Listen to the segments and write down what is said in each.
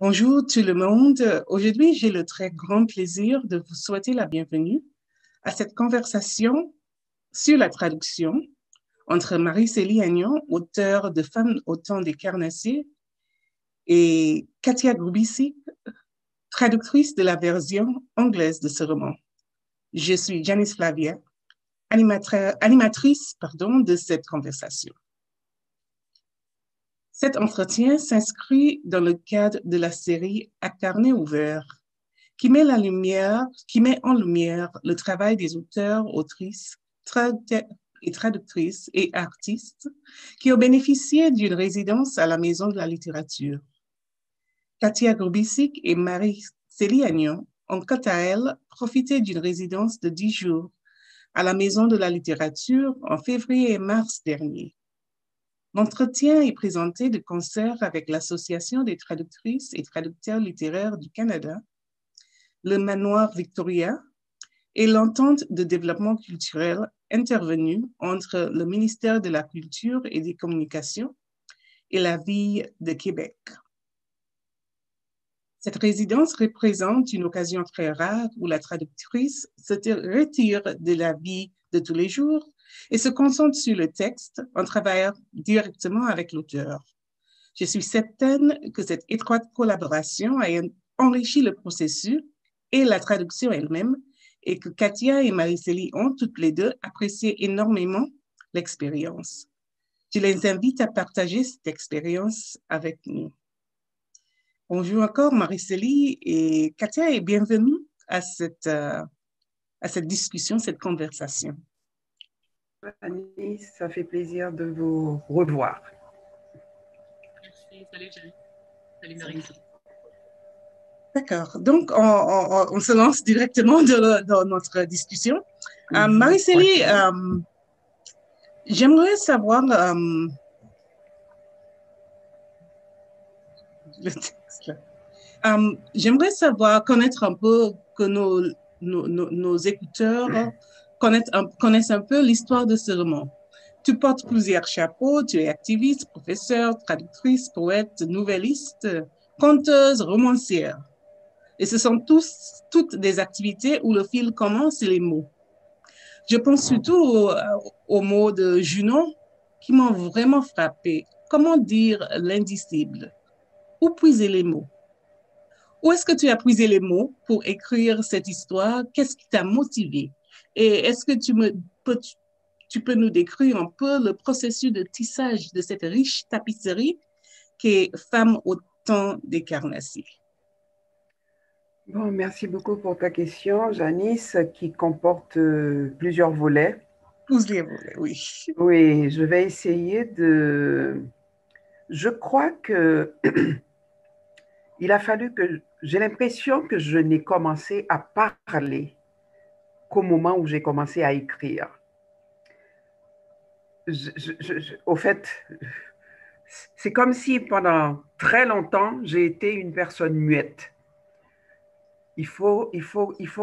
Bonjour tout le monde. Aujourd'hui, j'ai le très grand plaisir de vous souhaiter la bienvenue à cette conversation sur la traduction entre Marie-Célie Agnon, auteure de Femmes au temps des carnassiers, et Katia Grubisic, traductrice de la version anglaise de ce roman. Je suis Janice Flavia, animatrice de cette conversation. Cet entretien s'inscrit dans le cadre de la série À carnet ouvert, qui met en lumière le travail des auteurs, autrices, traductrices et artistes qui ont bénéficié d'une résidence à la Maison de la littérature. Katia Grubisic et Marie-Célie Agnon ont quant à elles profité d'une résidence de 10 jours à la Maison de la littérature en février et mars dernier. L'entretien est présenté de concert avec l'Association des traductrices et traducteurs littéraires du Canada, le Manoir Victoria et l'entente de développement culturel intervenue entre le ministère de la Culture et des Communications et la Ville de Québec. Cette résidence représente une occasion très rare où la traductrice se retire de la vie de tous les jours et se concentre sur le texte en travaillant directement avec l'auteur. Je suis certaine que cette étroite collaboration a enrichi le processus et la traduction elle-même, et que Katia et Marie-Célie ont toutes les deux apprécié énormément l'expérience. Je les invite à partager cette expérience avec nous. Bonjour encore Marie-Célie et Katia et bienvenue à cette discussion, cette conversation. Annie, ça fait plaisir de vous revoir. Merci, salut Jeanne. Salut Marie-Célie. D'accord, donc on se lance directement dans notre discussion. Marie-Célie, j'aimerais savoir connaître un peu, que nos écouteurs connaissent un peu l'histoire de ce roman. Tu portes plusieurs chapeaux, tu es activiste, professeur, traductrice, poète, nouvelliste, conteuse, romancière. Et ce sont toutes des activités où le fil commun, c'est les mots. Je pense surtout aux mots de Junon qui m'ont vraiment frappé. Comment dire l'indicible? Où puiser les mots? Où est-ce que tu as puisé les mots pour écrire cette histoire? Qu'est-ce qui t'a motivé? Et est-ce que tu peux nous décrire un peu le processus de tissage de cette riche tapisserie qu'est Femmes au temps des carnassiers? Bon, merci beaucoup pour ta question, Janice, qui comporte plusieurs volets. Plusieurs volets, oui. Oui, je vais essayer de... Je crois que il a fallu que... J'ai l'impression que je n'ai commencé à parler qu'au moment où j'ai commencé à écrire. Au fait, c'est comme si pendant très longtemps, j'ai été une personne muette. Il faut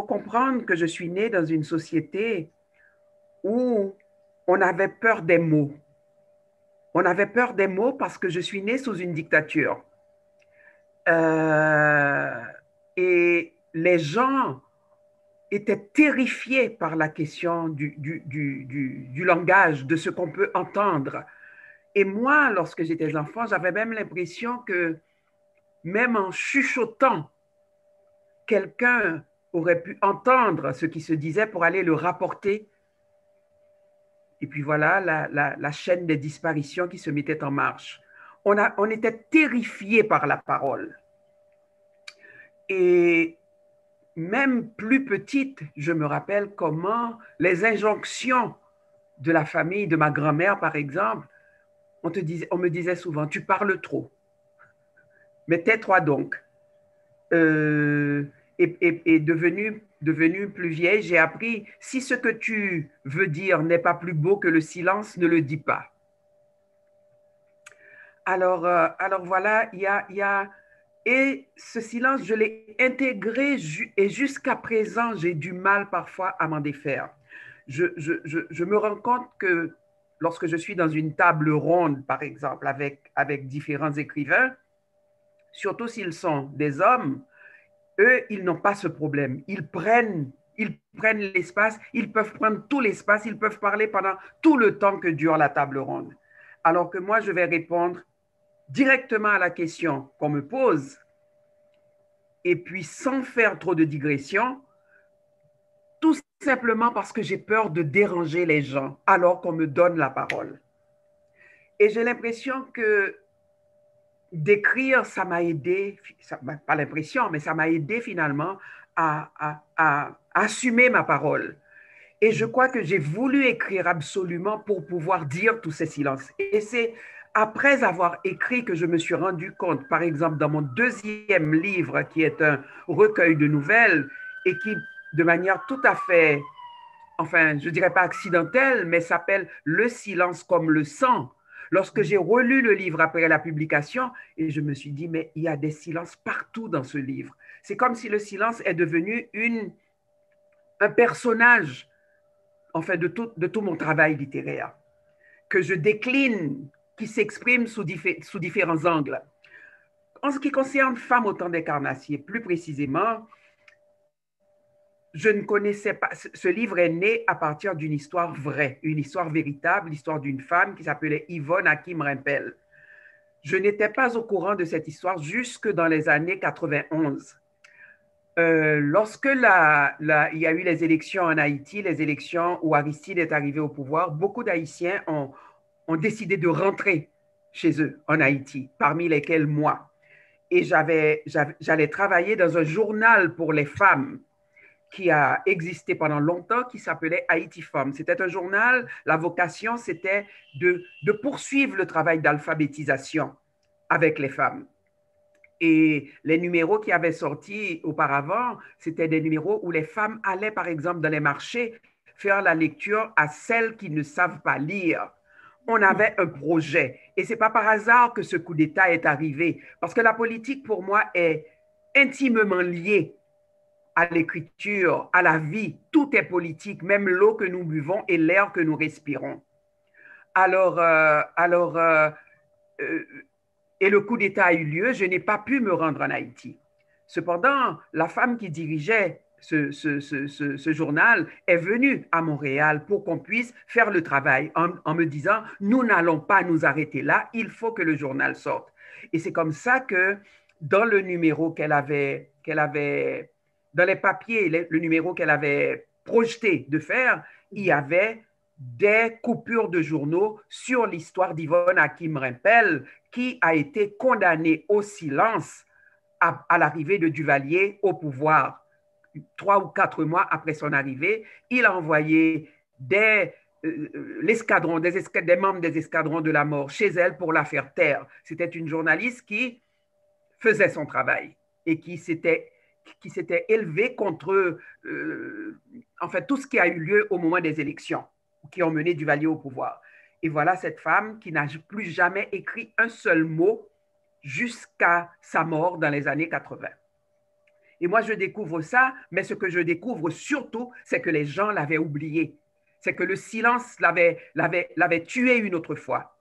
comprendre que je suis née dans une société où on avait peur des mots. On avait peur des mots parce que je suis née sous une dictature. Et les gens étaient terrifiés par la question du langage, de ce qu'on peut entendre. Et moi, lorsque j'étais enfant, j'avais même l'impression que même en chuchotant, quelqu'un aurait pu entendre ce qui se disait pour aller le rapporter. Et puis voilà la chaîne des disparitions qui se mettait en marche. On était terrifiés par la parole. Et même plus petite, je me rappelle comment les injonctions de la famille, de ma grand-mère par exemple, on me disait souvent, tu parles trop, mais tais-toi donc. Et devenue plus vieille, j'ai appris, si ce que tu veux dire n'est pas plus beau que le silence, ne le dis pas. Alors voilà, et ce silence, je l'ai intégré et jusqu'à présent, j'ai du mal parfois à m'en défaire. Je me rends compte que lorsque je suis dans une table ronde, par exemple, avec différents écrivains, surtout s'ils sont des hommes, eux, ils n'ont pas ce problème. Ils prennent l'espace, ils peuvent prendre tout l'espace, ils peuvent parler pendant tout le temps que dure la table ronde. Alors que moi, je vais répondre directement à la question qu'on me pose et puis sans faire trop de digression, tout simplement parce que j'ai peur de déranger les gens alors qu'on me donne la parole. Et j'ai l'impression que d'écrire, ça m'a aidé, pas l'impression, mais ça m'a aidé finalement à assumer ma parole. Et je crois que j'ai voulu écrire absolument pour pouvoir dire tous ces silences. Et c'est après avoir écrit que je me suis rendu compte, par exemple, dans mon deuxième livre, qui est un recueil de nouvelles et qui, de manière tout à fait, enfin, je dirais pas accidentelle, mais s'appelle Le silence comme le sang. Lorsque j'ai relu le livre après la publication, et je me suis dit, mais il y a des silences partout dans ce livre. C'est comme si le silence est devenu un personnage, enfin, de tout mon travail littéraire, que je décline, qui s'exprime sous différents angles. En ce qui concerne Femme au temps des carnassiers, plus précisément, je ne connaissais pas, ce livre est né à partir d'une histoire vraie, une histoire véritable, l'histoire d'une femme qui s'appelait Yvonne Hakim Rimpel. Je n'étais pas au courant de cette histoire jusque dans les années 91. Lorsque il y a eu les élections en Haïti, les élections où Aristide est arrivé au pouvoir, beaucoup d'Haïtiens ont décidé de rentrer chez eux en Haïti, parmi lesquels moi. Et j'allais travailler dans un journal pour les femmes qui a existé pendant longtemps, qui s'appelait Haïti Femmes. C'était un journal, la vocation, c'était de poursuivre le travail d'alphabétisation avec les femmes. Et les numéros qui avaient sorti auparavant, c'était des numéros où les femmes allaient, par exemple, dans les marchés, faire la lecture à celles qui ne savent pas lire. On avait un projet. Et ce n'est pas par hasard que ce coup d'État est arrivé, parce que la politique, pour moi, est intimement liée à l'écriture, à la vie. Tout est politique, même l'eau que nous buvons et l'air que nous respirons. Et le coup d'État a eu lieu, je n'ai pas pu me rendre en Haïti. Cependant, la femme qui dirigeait ce journal est venue à Montréal pour qu'on puisse faire le travail en me disant, nous n'allons pas nous arrêter là, il faut que le journal sorte. Et c'est comme ça que dans le numéro qu'elle avait dans les papiers, le numéro qu'elle avait projeté de faire, il y avait des coupures de journaux sur l'histoire d'Yvonne Hakim Rimpel, qui a été condamnée au silence à l'arrivée de Duvalier au pouvoir. 3 ou 4 mois après son arrivée, il a envoyé des membres des escadrons de la mort chez elle pour la faire taire. C'était une journaliste qui faisait son travail et qui s'était élevée contre en fait, tout ce qui a eu lieu au moment des élections qui ont mené Duvalier au pouvoir. Et voilà cette femme qui n'a plus jamais écrit un seul mot jusqu'à sa mort dans les années 80. Et moi, je découvre ça, mais ce que je découvre surtout, c'est que les gens l'avaient oublié. C'est que le silence l'avait tué une autre fois.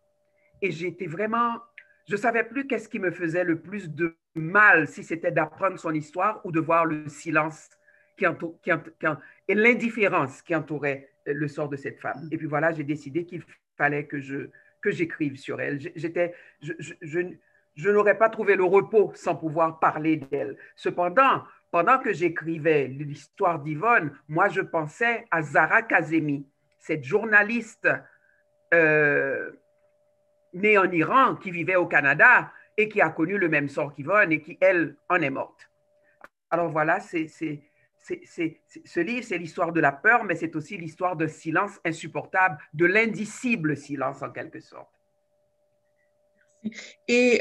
Et j'étais vraiment... Je ne savais plus qu'est-ce qui me faisait le plus de mal, si c'était d'apprendre son histoire ou de voir le silence et l'indifférence qui entourait le sort de cette femme. Et puis voilà, j'ai décidé qu'il fallait que j'écrive sur elle. Je n'aurais pas trouvé le repos sans pouvoir parler d'elle. Cependant, pendant que j'écrivais l'histoire d'Yvonne, moi, je pensais à Zara Kazemi, cette journaliste née en Iran, qui vivait au Canada et qui a connu le même sort qu'Yvonne et qui, elle, en est morte. Alors voilà, ce livre, c'est l'histoire de la peur, mais c'est aussi l'histoire d'un silence insupportable, de l'indicible silence en quelque sorte. Et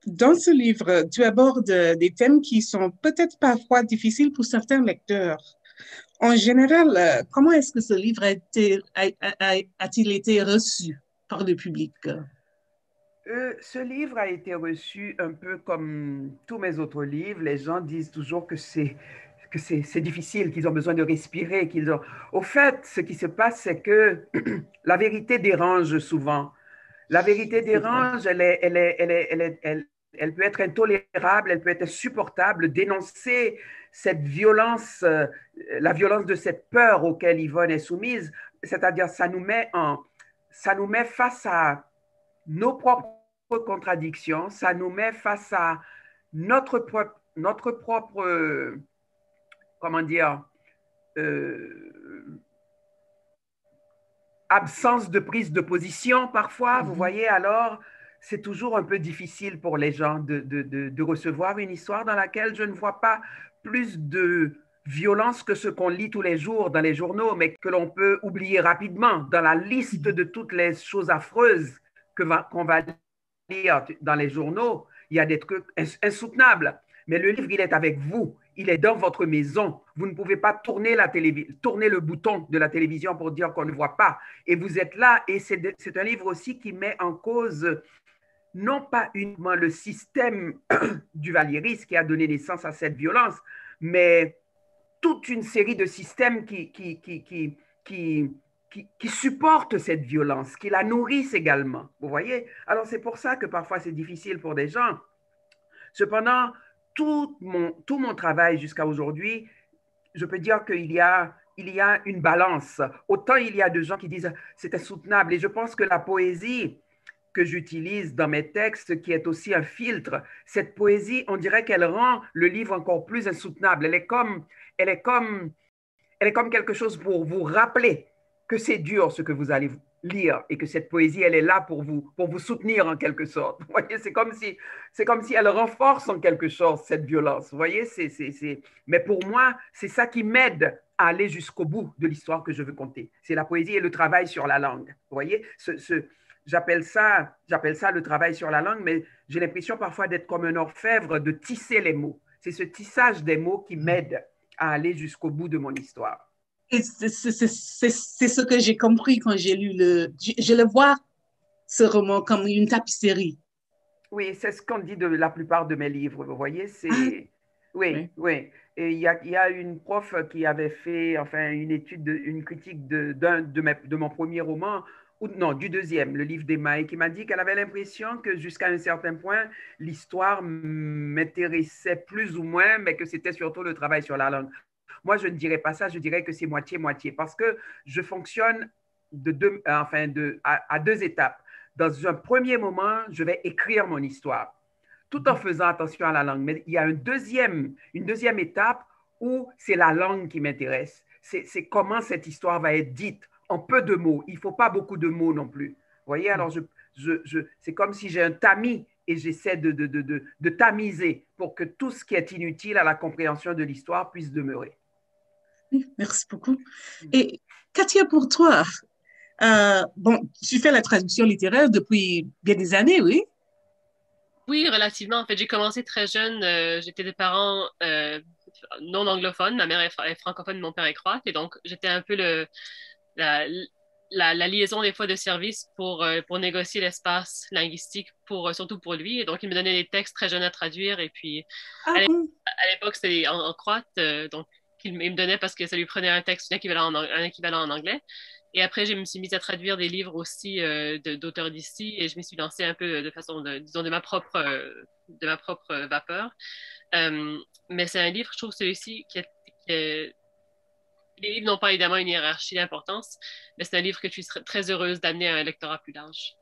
dans ce livre, tu abordes des thèmes qui sont peut-être parfois difficiles pour certains lecteurs. En général, comment est-ce que ce livre a-t-il été reçu par le public? Ce livre a été reçu un peu comme tous mes autres livres. Les gens disent toujours que c'est difficile, qu'ils ont besoin de respirer. Au fait, ce qui se passe, c'est que la vérité dérange souvent. La vérité dérange, elle Elle peut être intolérable, elle peut être insupportable. Dénoncer cette violence, la violence de cette peur auquel Yvonne est soumise, c'est-à-dire ça nous met face à nos propres contradictions, ça nous met face à notre propre comment dire, absence de prise de position parfois, vous voyez, alors c'est toujours un peu difficile pour les gens de recevoir une histoire dans laquelle je ne vois pas plus de violence que ce qu'on lit tous les jours dans les journaux, mais que l'on peut oublier rapidement dans la liste de toutes les choses affreuses qu'on va lire dans les journaux. Il y a des trucs insoutenables, mais le livre, il est avec vous. Il est dans votre maison. Vous ne pouvez pas tourner le bouton de la télévision pour dire qu'on ne voit pas. Et vous êtes là. Et c'est un livre aussi qui met en cause non pas uniquement le système du Valieris qui a donné naissance à cette violence, mais toute une série de systèmes qui supportent cette violence, qui la nourrissent également. Vous voyez? Alors c'est pour ça que parfois c'est difficile pour des gens. Cependant, tout mon travail jusqu'à aujourd'hui, je peux dire qu'il y a une balance. Autant il y a de gens qui disent c'est insoutenable. Et je pense que la poésie que j'utilise dans mes textes, qui est aussi un filtre, cette poésie, on dirait qu'elle rend le livre encore plus insoutenable. Elle est comme quelque chose pour vous rappeler que c'est dur ce que vous allez lire et que cette poésie, elle est là pour vous soutenir en quelque sorte. Vous voyez, c'est comme si elle renforce en quelque sorte cette violence. Vous voyez, mais pour moi, c'est ça qui m'aide à aller jusqu'au bout de l'histoire que je veux conter. C'est la poésie et le travail sur la langue. Vous voyez, j'appelle ça le travail sur la langue, mais j'ai l'impression parfois d'être comme un orfèvre, de tisser les mots. C'est ce tissage des mots qui m'aide à aller jusqu'au bout de mon histoire. Et c'est ce que j'ai compris quand j'ai lu je le vois, ce roman, comme une tapisserie. Oui, c'est ce qu'on dit de la plupart de mes livres, vous voyez, Ah, Oui, oui. oui. Et il y a une prof qui avait fait, enfin, une critique de mon premier roman, ou non, du deuxième, le livre d'Emma, et qui m'a dit qu'elle avait l'impression que jusqu'à un certain point, l'histoire m'intéressait plus ou moins, mais que c'était surtout le travail sur la langue. Moi, je ne dirais pas ça, je dirais que c'est moitié-moitié, parce que je fonctionne à deux étapes. Dans un premier moment, je vais écrire mon histoire, tout en faisant attention à la langue. Mais il y a une deuxième étape où c'est la langue qui m'intéresse. C'est comment cette histoire va être dite en peu de mots. Il ne faut pas beaucoup de mots non plus. Vous voyez, alors c'est comme si j'ai un tamis et j'essaie de tamiser pour que tout ce qui est inutile à la compréhension de l'histoire puisse demeurer. Merci beaucoup. Et Katia, pour toi, bon, tu fais la traduction littéraire depuis bien des années, oui? Oui, relativement. En fait, j'ai commencé très jeune. J'étais des parents non anglophones. Ma mère est francophone, mon père est croate. Et donc, j'étais un peu la, la liaison des fois de service pour négocier l'espace linguistique, surtout pour lui. Et donc, il me donnait des textes très jeunes à traduire. Et puis, Ah à l'é- bon? à l'époque, c'était en croate. Donc, il me donnait parce que ça lui prenait un texte, un équivalent en anglais. Et après, je me suis mise à traduire des livres aussi d'auteurs d'ici et je m'y suis lancée un peu de façon, disons, de ma propre vapeur. Euh, mais c'est un livre, je trouve, celui-ci, les livres n'ont pas évidemment une hiérarchie d'importance, mais c'est un livre que je suis très heureuse d'amener à un lectorat plus large.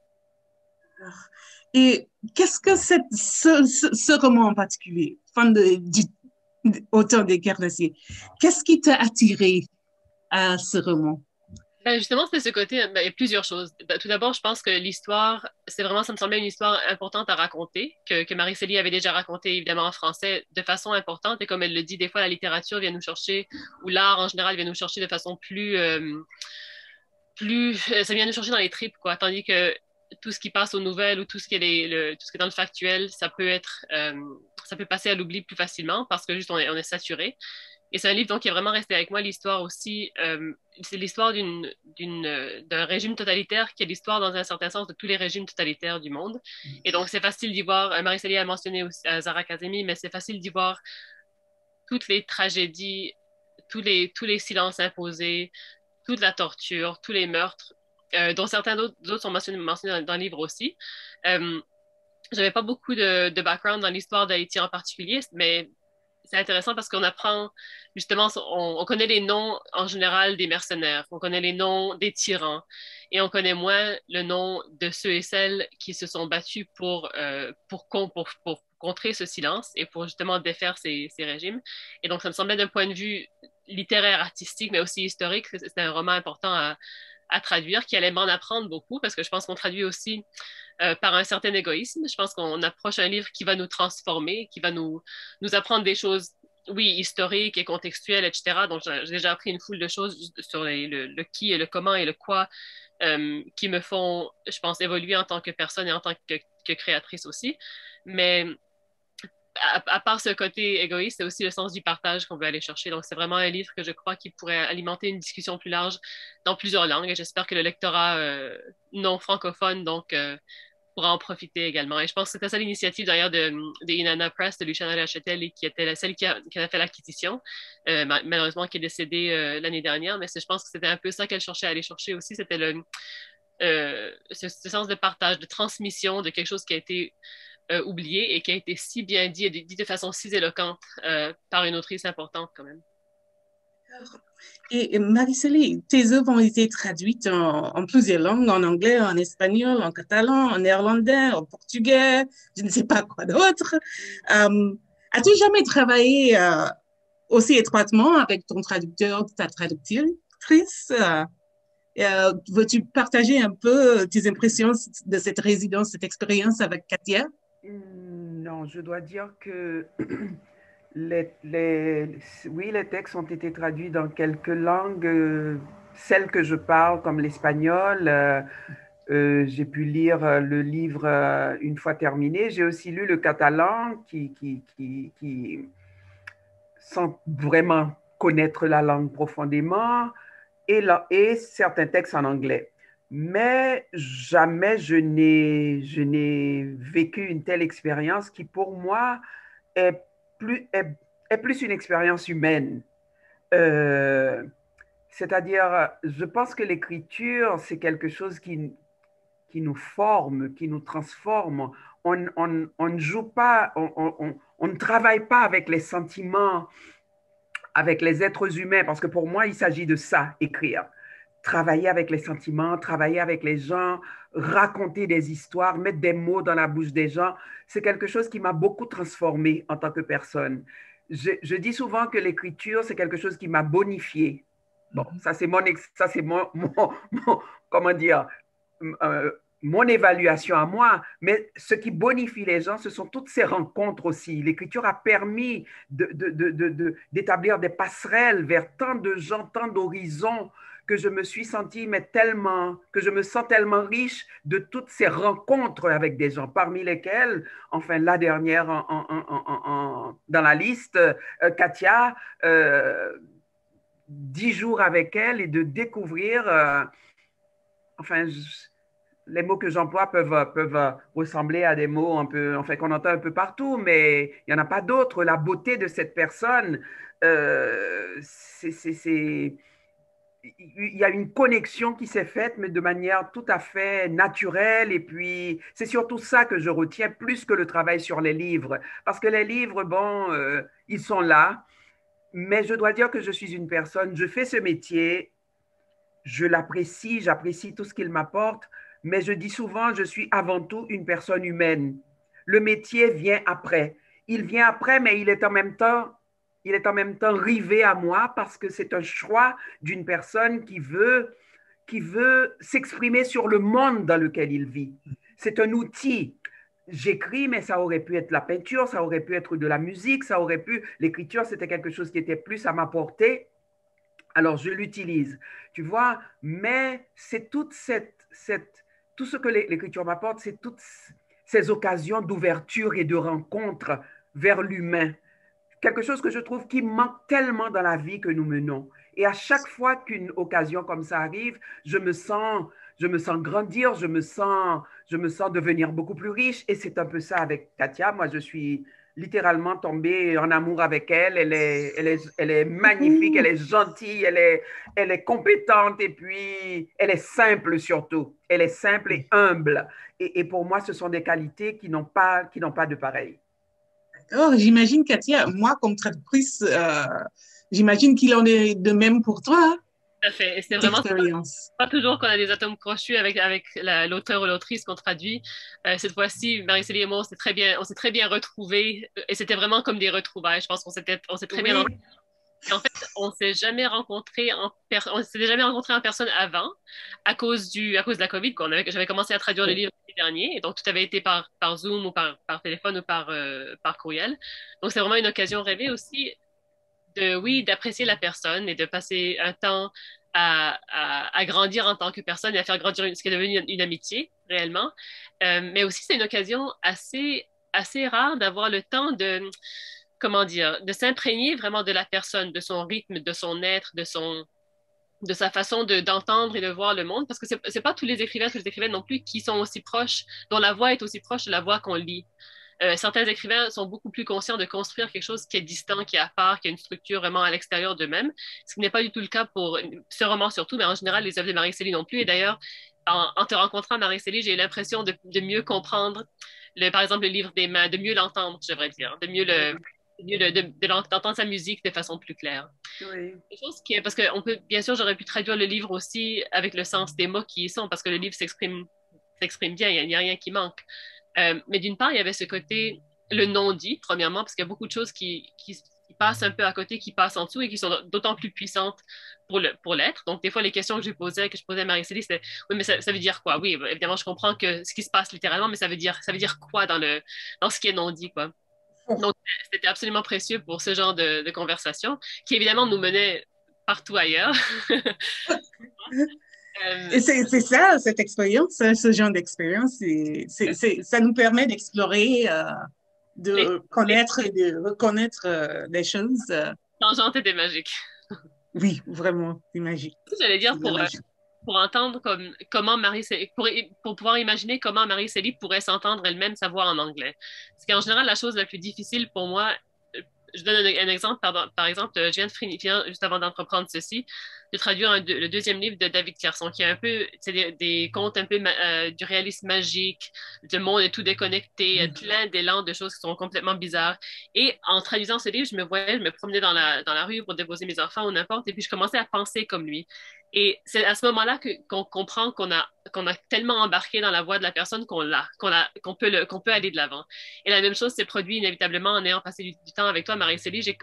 Et qu'est-ce que ce roman en particulier, fan du auteur des Guerres d'acier, qu'est-ce qui t'a attiré à ce roman? Ben justement, c'est ce côté, ben, il y a plusieurs choses. Ben, tout d'abord, je pense que l'histoire, ça me semblait une histoire importante à raconter, que Marie-Célie avait déjà raconté évidemment en français de façon importante. Et comme elle le dit, des fois, la littérature vient nous chercher, ou l'art en général vient nous chercher de façon ça vient nous chercher dans les tripes, quoi. Tandis que tout ce qui passe aux nouvelles ou tout ce qui est tout ce qui est dans le factuel, ça peut passer à l'oubli plus facilement parce que juste on est saturé. Et c'est un livre donc qui est vraiment resté avec moi. L'histoire aussi, c'est l'histoire d'un régime totalitaire qui est l'histoire dans un certain sens de tous les régimes totalitaires du monde. Et donc c'est facile d'y voir. Marie-Célie a mentionné aussi Zara Kazemi, mais c'est facile d'y voir toutes les tragédies, tous les silences imposés, toute la torture, tous les meurtres, dont certains d'autres sont mentionnés dans le livre aussi. Euh, j'avais pas beaucoup de background dans l'histoire d'Haïti en particulier, mais c'est intéressant parce qu'on apprend, justement, on connaît les noms en général des mercenaires, on connaît les noms des tyrans, et on connaît moins le nom de ceux et celles qui se sont battus pour contrer ce silence et pour justement défaire ces régimes. Et donc, ça me semblait d'un point de vue littéraire, artistique, mais aussi historique, c'était un roman important à traduire, qui allait m'en apprendre beaucoup, parce que je pense qu'on traduit aussi par un certain égoïsme. Je pense qu'on approche un livre qui va nous transformer, qui va nous apprendre des choses, oui, historiques et contextuelles, etc. Donc, j'ai déjà appris une foule de choses sur le qui et le comment et le quoi qui me font, je pense, évoluer en tant que personne et en tant que créatrice aussi. Mais à part ce côté égoïste, c'est aussi le sens du partage qu'on veut aller chercher. Donc, c'est vraiment un livre que je crois qui pourrait alimenter une discussion plus large dans plusieurs langues. Et j'espère que le lectorat non francophone, donc, pourra en profiter également. Et je pense que c'était ça l'initiative d'ailleurs de Inanna Press, de Luciana Lachetel, et qui était celle qui a fait l'acquisition, malheureusement qui est décédée l'année dernière. Mais je pense que c'était un peu ça qu'elle cherchait à aller chercher aussi. C'était ce sens de partage, de transmission de quelque chose qui a été oublié et qui a été si bien dit et dit de façon si éloquente par une autrice importante quand même. Et Marie-Célie, tes œuvres ont été traduites en plusieurs langues, en anglais, en espagnol, en catalan, en néerlandais, en portugais, je ne sais pas quoi d'autre. As-tu jamais travaillé aussi étroitement avec ton traducteur, ta traductrice? Veux-tu partager un peu tes impressions de cette résidence, cette expérience avec Katia? Non, je dois dire que oui, les textes ont été traduits dans quelques langues, celles que je parle, comme l'espagnol. J'ai pu lire le livre une fois terminé. J'ai aussi lu le catalan, sans vraiment connaître la langue profondément, et certains textes en anglais. Mais jamais je n'ai vécu une telle expérience qui, pour moi, est est plus une expérience humaine. Euh, C'est-à-dire, je pense que l'écriture, c'est quelque chose qui nous forme, qui nous transforme. On ne joue pas, on ne travaille pas avec les sentiments, avec les êtres humains, parce que pour moi, il s'agit de ça, écrire. Travailler avec les sentiments, travailler avec les gens, raconter des histoires, mettre des mots dans la bouche des gens, c'est quelque chose qui m'a beaucoup transformée en tant que personne. Je dis souvent que l'écriture, c'est quelque chose qui m'a bonifié. Bon, ça c'est comment dire, euh, mon évaluation à moi, mais ce qui bonifie les gens, ce sont toutes ces rencontres aussi. L'écriture a permis d'établir des passerelles vers tant de gens, tant d'horizons, que je me suis sentie, mais tellement, que je me sens tellement riche de toutes ces rencontres avec des gens, parmi lesquels, enfin, la dernière dans la liste, Katia, 10 jours avec elle et de découvrir, enfin, les mots que j'emploie peuvent ressembler à des mots un peu, enfin, qu'on entend un peu partout, mais il n'y en a pas d'autres. La beauté de cette personne, il y a une connexion qui s'est faite, mais de manière tout à fait naturelle. Et puis, c'est surtout ça que je retiens, plus que le travail sur les livres. Parce que les livres, bon, ils sont là, mais je dois dire que je suis une personne, je fais ce métier, je l'apprécie, j'apprécie tout ce qu'il m'apporte, mais je dis souvent, je suis avant tout une personne humaine. Le métier vient après. Il vient après, mais il est en même temps rivé à moi parce que c'est un choix d'une personne qui veut s'exprimer sur le monde dans lequel il vit. C'est un outil. J'écris, mais ça aurait pu être la peinture, ça aurait pu être de la musique, ça aurait pu... L'écriture, c'était quelque chose qui était plus à ma portée. Alors, je l'utilise, tu vois, mais c'est tout ce que l'écriture m'apporte, c'est toutes ces occasions d'ouverture et de rencontre vers l'humain. Quelque chose que je trouve qui manque tellement dans la vie que nous menons. Et à chaque fois qu'une occasion comme ça arrive, je me sens grandir, je me sens devenir beaucoup plus riche. Et c'est un peu ça avec Katia. Moi, je suis littéralement tombé en amour avec elle. Elle est magnifique, elle est gentille, elle est compétente et puis elle est simple surtout. Elle est simple et humble. Et pour moi, ce sont des qualités qui n'ont pas de pareil. Oh, j'imagine, Katia, moi, comme traductrice, j'imagine qu'il en est de même pour toi, hein, Tout à fait. Et c'est cette vraiment expérience. pas toujours qu'on a des atomes crochus avec l'auteur ou l'autrice qu'on traduit. Cette fois-ci, Marie-Célie et moi, on s'est très bien retrouvés et c'était vraiment comme des retrouvailles. Je pense on s'est très bien Oui, entendus. Et en fait, on s'était jamais rencontré en personne avant à cause de la COVID, quoi. J'avais commencé à traduire le livre l'année dernier et donc tout avait été par Zoom ou par téléphone ou par courriel. Donc c'est vraiment une occasion rêvée aussi oui, d'apprécier la personne et de passer un temps à grandir en tant que personne et à faire grandir ce qui est devenu une amitié, réellement. Mais aussi, c'est une occasion assez rare d'avoir le temps comment dire, de s'imprégner vraiment de la personne, de son rythme, de son être, de sa façon d'entendre et de voir le monde, parce que c'est pas tous les écrivains, tous les écrivaines non plus qui sont aussi proches, dont la voix est aussi proche de la voix qu'on lit. Certains écrivains sont beaucoup plus conscients de construire quelque chose qui est distant, qui est à part, qui a une structure vraiment à l'extérieur d'eux-mêmes, ce qui n'est pas du tout le cas pour ce roman surtout, mais en général les œuvres de Marie-Célie non plus. Et d'ailleurs, en te rencontrant, Marie-Célie, j'ai eu l'impression de mieux comprendre, par exemple, le livre des mains, de mieux l'entendre, je devrais dire, d'entendre sa musique de façon plus claire. oui. Quelque chose qui est, parce que bien sûr, j'aurais pu traduire le livre aussi avec le sens des mots qui y sont, parce que le livre s'exprime bien, il n'y a rien qui manque. Mais d'une part, il y avait ce côté, le non-dit, premièrement, parce qu'il y a beaucoup de choses qui passent un peu à côté, qui passent en dessous et qui sont d'autant plus puissantes pour l'être. Donc, des fois, les questions que je posais à Marie-Célie, c'était, oui, mais ça veut dire quoi? Oui, évidemment, je comprends que ce qui se passe littéralement, mais ça veut dire quoi dans ce qui est non-dit, quoi? Donc, c'était absolument précieux pour ce genre de conversation, qui évidemment nous menait partout ailleurs. Et Euh, c'est ça, cette expérience, hein, ce genre d'expérience, ça nous permet d'explorer, les, de les connaître et de reconnaître des choses. tangentes étaient magiques. Oui, vraiment, c'est magique. J'allais dire C'est de la magie. pour entendre comment pour pouvoir imaginer comment Marie-Célie pourrait s'entendre elle-même sa voix en anglais. Parce qu'en général, la chose la plus difficile pour moi, je donne un exemple, par exemple, je viens de finir, juste avant d'entreprendre ceci, de traduire le deuxième livre de David Clairson, qui est un peu, c'est des contes un peu du réalisme magique, le monde est tout déconnecté, il y a plein d'élan de choses qui sont complètement bizarres. Et en traduisant ce livre, je me promenais dans la rue pour déposer mes enfants ou n'importe, et puis je commençais à penser comme lui. Et c'est à ce moment-là qu'on comprend qu'on a tellement embarqué dans la voix de la personne qu'on peut aller de l'avant. Et la même chose s'est produit inévitablement en ayant passé du temps avec toi, Marie-Célie.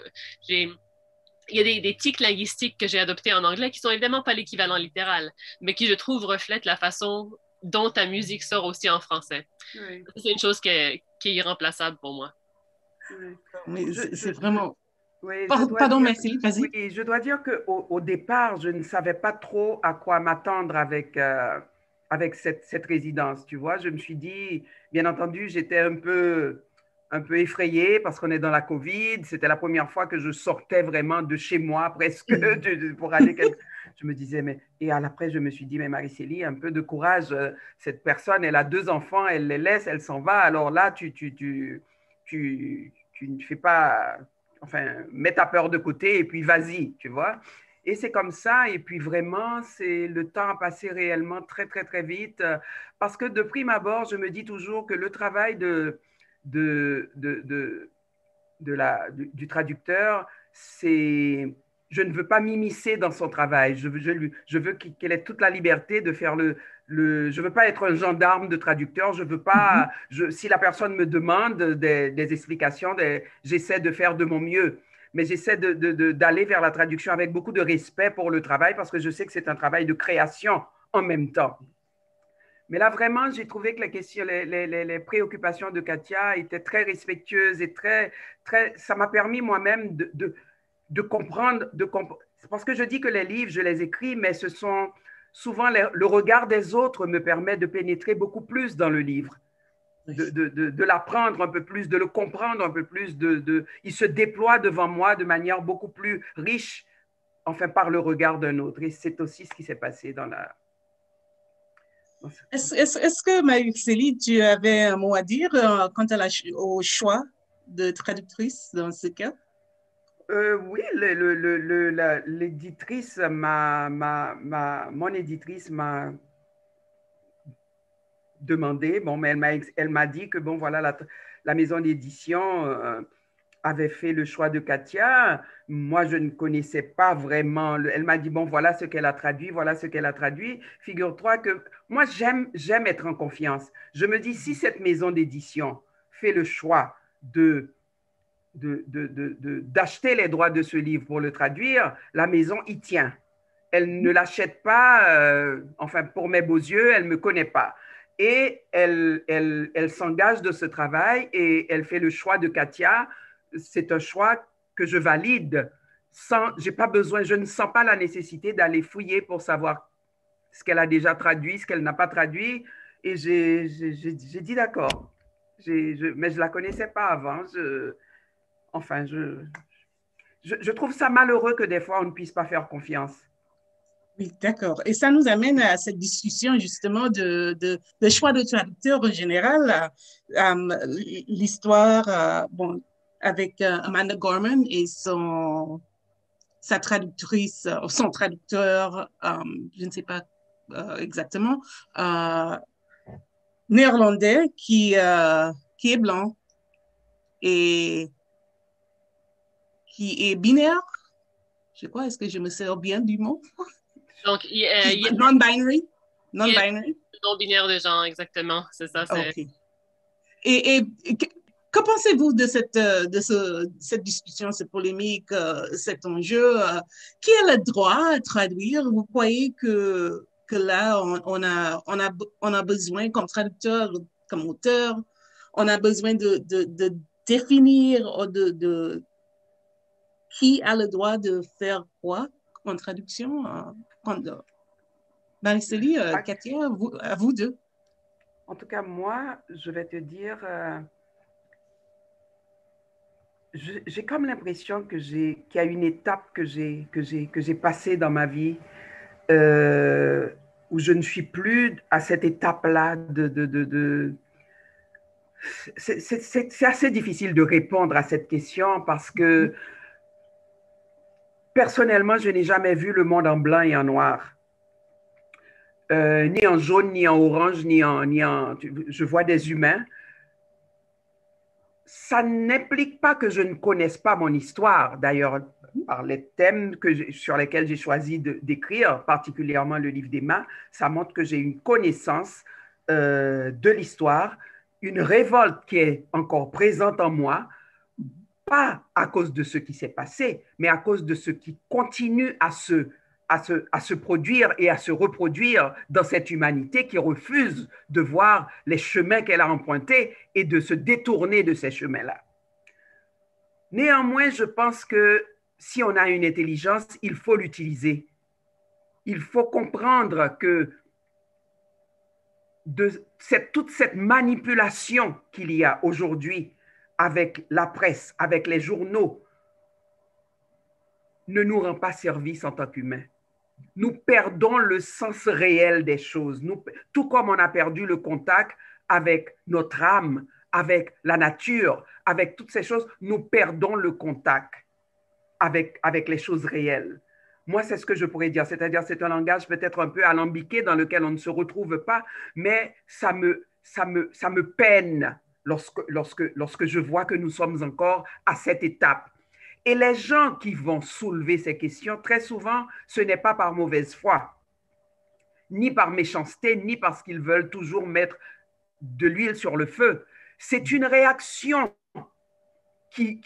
Il y a des tics linguistiques que j'ai adoptés en anglais qui sont évidemment pas l'équivalent littéral, mais qui, je trouve, reflètent la façon dont ta musique sort aussi en français. Oui. C'est une chose qui est irremplaçable pour moi. Oui. Mais Je, je, c'est je, vraiment. oui, Pardon, merci, vas-y. oui, je dois dire qu'au au départ, je ne savais pas trop à quoi m'attendre avec cette résidence, tu vois. Je me suis dit, bien entendu, j'étais un peu effrayée parce qu'on est dans la COVID. C'était la première fois que je sortais vraiment de chez moi, presque, pour aller Je me disais, mais... Et après, je me suis dit, mais Marie-Célie, un peu de courage. Cette personne, elle a deux enfants, elle les laisse, elle s'en va. Alors là, tu ne fais pas enfin, mets ta peur de côté et puis vas-y, tu vois. Et c'est comme ça, et puis vraiment, c'est le temps a passé réellement très, très, très vite, parce que de prime abord, je me dis toujours que le travail de, de, de, du traducteur, c'est je ne veux pas m'immiscer dans son travail. Je veux qu'elle ait toute la liberté de faire je ne veux pas être un gendarme de traducteur. Je veux pas. Si la personne me demande des explications, j'essaie de faire de mon mieux. Mais j'essaie d'aller vers la traduction avec beaucoup de respect pour le travail parce que je sais que c'est un travail de création en même temps. Mais là, vraiment, j'ai trouvé que les préoccupations de Katia étaient très respectueuses et ça m'a permis moi-même de comprendre, parce que je dis que les livres, je les écris, mais ce sont souvent le regard des autres me permet de pénétrer beaucoup plus dans le livre, de l'apprendre un peu plus, de le comprendre un peu plus, il se déploie devant moi de manière beaucoup plus riche, enfin par le regard d'un autre. Et c'est aussi ce qui s'est passé dans la... Est-ce que, Marie-Célie, tu avais un mot à dire quant au choix de traductrice dans ce cas? Oui, l'éditrice, mon éditrice m'a demandé, bon, mais elle m'a dit que, bon, voilà, la maison d'édition avait fait le choix de Katia. Moi, je ne connaissais pas vraiment. Elle m'a dit, bon, voilà ce qu'elle a traduit, voilà ce qu'elle a traduit. Figure-toi que moi, j'aime être en confiance. Je me dis, si cette maison d'édition fait le choix d'acheter les droits de ce livre pour le traduire, la maison y tient. Elle ne l'achète pas, enfin, pour mes beaux yeux, elle ne me connaît pas. Et elle s'engage de ce travail et elle fait le choix de Katia. C'est un choix que je valide. J'ai pas besoin, je ne sens pas la nécessité d'aller fouiller pour savoir ce qu'elle a déjà traduit, ce qu'elle n'a pas traduit. Et j'ai dit d'accord. Mais je ne la connaissais pas avant. Enfin, je trouve ça malheureux que des fois, on ne puisse pas faire confiance. Oui, d'accord. Et ça nous amène à cette discussion justement de choix de traducteur en général. L'histoire, bon, avec Amanda Gorman et sa traductrice, son traducteur, je ne sais pas exactement, néerlandais qui est blanc et qui est binaire. Je crois, est-ce que je me sers bien du mot? Donc, Non-binary. il est Non-binary. non-binaire de genre, exactement. C'est ça. OK. Et que pensez-vous de cette discussion, cette polémique, cet enjeu? Qui a le droit à traduire? Vous croyez que là, on a besoin, comme traducteur, comme auteur, on a besoin de définir qui a le droit de faire quoi en traduction? Marie-Célie, Katia, à vous deux. En tout cas, moi, je vais te dire, j'ai comme l'impression qu'il y a une étape que j'ai passée dans ma vie où je ne suis plus à cette étape-là c'est assez difficile de répondre à cette question parce que personnellement, je n'ai jamais vu le monde en blanc et en noir. Ni en jaune, ni en orange, je vois des humains. Ça n'implique pas que je ne connaisse pas mon histoire. D'ailleurs, par les thèmes sur lesquels j'ai choisi d'écrire, particulièrement le livre d'Emma, ça montre que j'ai une connaissance de l'histoire, une révolte qui est encore présente en moi, pas à cause de ce qui s'est passé, mais à cause de ce qui continue à se produire et à se reproduire dans cette humanité qui refuse de voir les chemins qu'elle a empruntés et de se détourner de ces chemins-là. Néanmoins, je pense que si on a une intelligence, il faut l'utiliser. Il faut comprendre que toute cette manipulation qu'il y a aujourd'hui avec la presse, avec les journaux, ne nous rend pas service en tant qu'humains. Nous perdons le sens réel des choses, tout comme on a perdu le contact avec notre âme, avec la nature, avec toutes ces choses, nous perdons le contact avec les choses réelles. Moi, c'est ce que je pourrais dire, c'est-à-dire c'est un langage peut-être un peu alambiqué dans lequel on ne se retrouve pas, mais ça me peine lorsque je vois que nous sommes encore à cette étape. Et les gens qui vont soulever ces questions, très souvent, ce n'est pas par mauvaise foi, ni par méchanceté, ni parce qu'ils veulent toujours mettre de l'huile sur le feu. C'est une réaction qui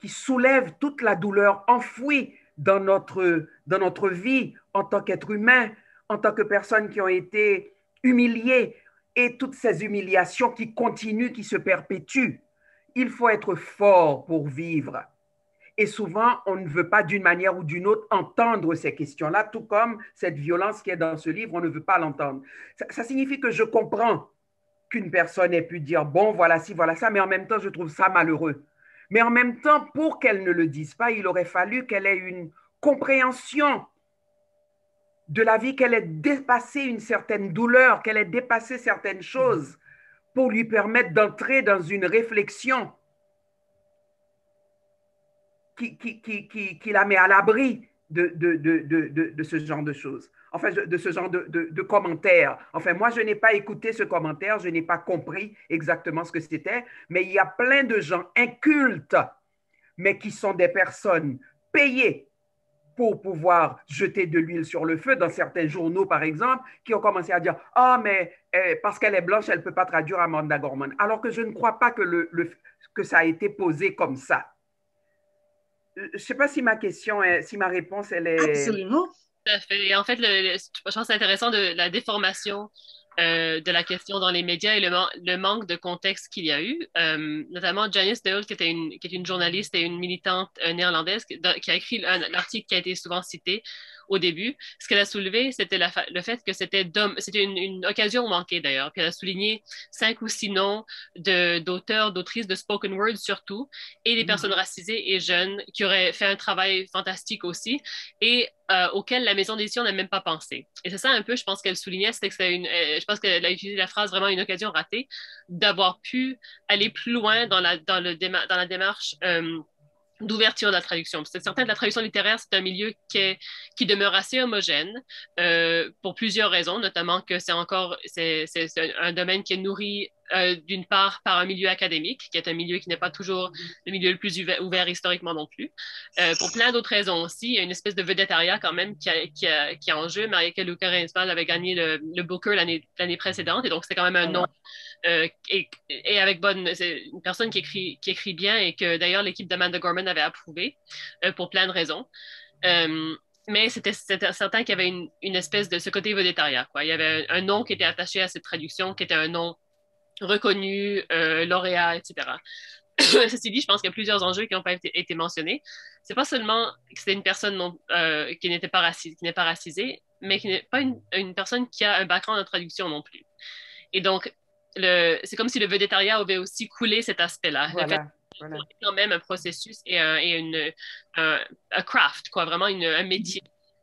soulève toute la douleur enfouie dans notre vie en tant qu'être humain, en tant que personnes qui ont été humiliées et toutes ces humiliations qui continuent, qui se perpétuent. Il faut être fort pour vivre. Et souvent, on ne veut pas d'une manière ou d'une autre entendre ces questions-là, tout comme cette violence qui est dans ce livre, on ne veut pas l'entendre. Ça signifie que je comprends qu'une personne ait pu dire, bon, voilà ci, voilà ça, mais en même temps, je trouve ça malheureux. Mais en même temps, pour qu'elle ne le dise pas, il aurait fallu qu'elle ait une compréhension de la vie, qu'elle ait dépassé une certaine douleur, qu'elle ait dépassé certaines choses pour lui permettre d'entrer dans une réflexion qui la met à l'abri de ce genre de choses. Enfin, de ce genre de commentaires. Enfin, moi, je n'ai pas écouté ce commentaire, je n'ai pas compris exactement ce que c'était, mais il y a plein de gens incultes, mais qui sont des personnes payées pour pouvoir jeter de l'huile sur le feu, dans certains journaux, par exemple, qui ont commencé à dire « Ah, mais parce qu'elle est blanche, elle ne peut pas traduire Amanda Gorman. » Alors que je ne crois pas que ça a été posé comme ça. Je ne sais pas si ma question, si ma réponse, elle est… Absolument. Tout à fait. Et en fait, je pense que c'est intéressant de la déformation de la question dans les médias et le manque de contexte qu'il y a eu. Notamment Janice Deul, qui est une journaliste et une militante néerlandaise, qui a écrit un article qui a été souvent cité au début. Ce qu'elle a soulevé, c'était le fait que c'était une occasion manquée d'ailleurs. Puis elle a souligné 5 ou 6 noms d'auteurs, d'autrices de spoken word surtout, et des personnes racisées et jeunes qui auraient fait un travail fantastique aussi, et auquel la maison d'édition n'a même pas pensé. Et c'est ça un peu, je pense qu'elle soulignait, c'était que je pense qu'elle a utilisé la phrase vraiment une occasion ratée d'avoir pu aller plus loin dans la démarche d'ouverture de la traduction. C'est certain que la traduction littéraire, c'est un milieu qui demeure assez homogène pour plusieurs raisons, notamment que c'est un domaine qui est nourri d'une part par un milieu académique, qui est un milieu qui n'est pas toujours le milieu le plus ouvert historiquement non plus. Pour plein d'autres raisons aussi, il y a une espèce de vedettariat quand même qui est en jeu. Marieke Luca-Reinsval avait gagné le Booker l'année précédente, et donc c'est quand même un nom et avec c'est une personne qui écrit bien et que d'ailleurs l'équipe d'Amanda Gorman avait approuvé pour plein de raisons. Mais c'était certain qu'il y avait une espèce de ce côté vedettariat, quoi. Il y avait un nom qui était attaché à cette traduction, qui était un nom reconnu, lauréat, etc. Ceci dit, je pense qu'il y a plusieurs enjeux qui n'ont pas été mentionnés. C'est pas seulement que c'était une personne qui n'est pas racisée, mais qui n'est pas une personne qui a un background en traduction non plus. Et donc, c'est comme si le vedettariat avait aussi coulé cet aspect-là. Voilà, C'est quand même un processus et un craft, quoi, vraiment un métier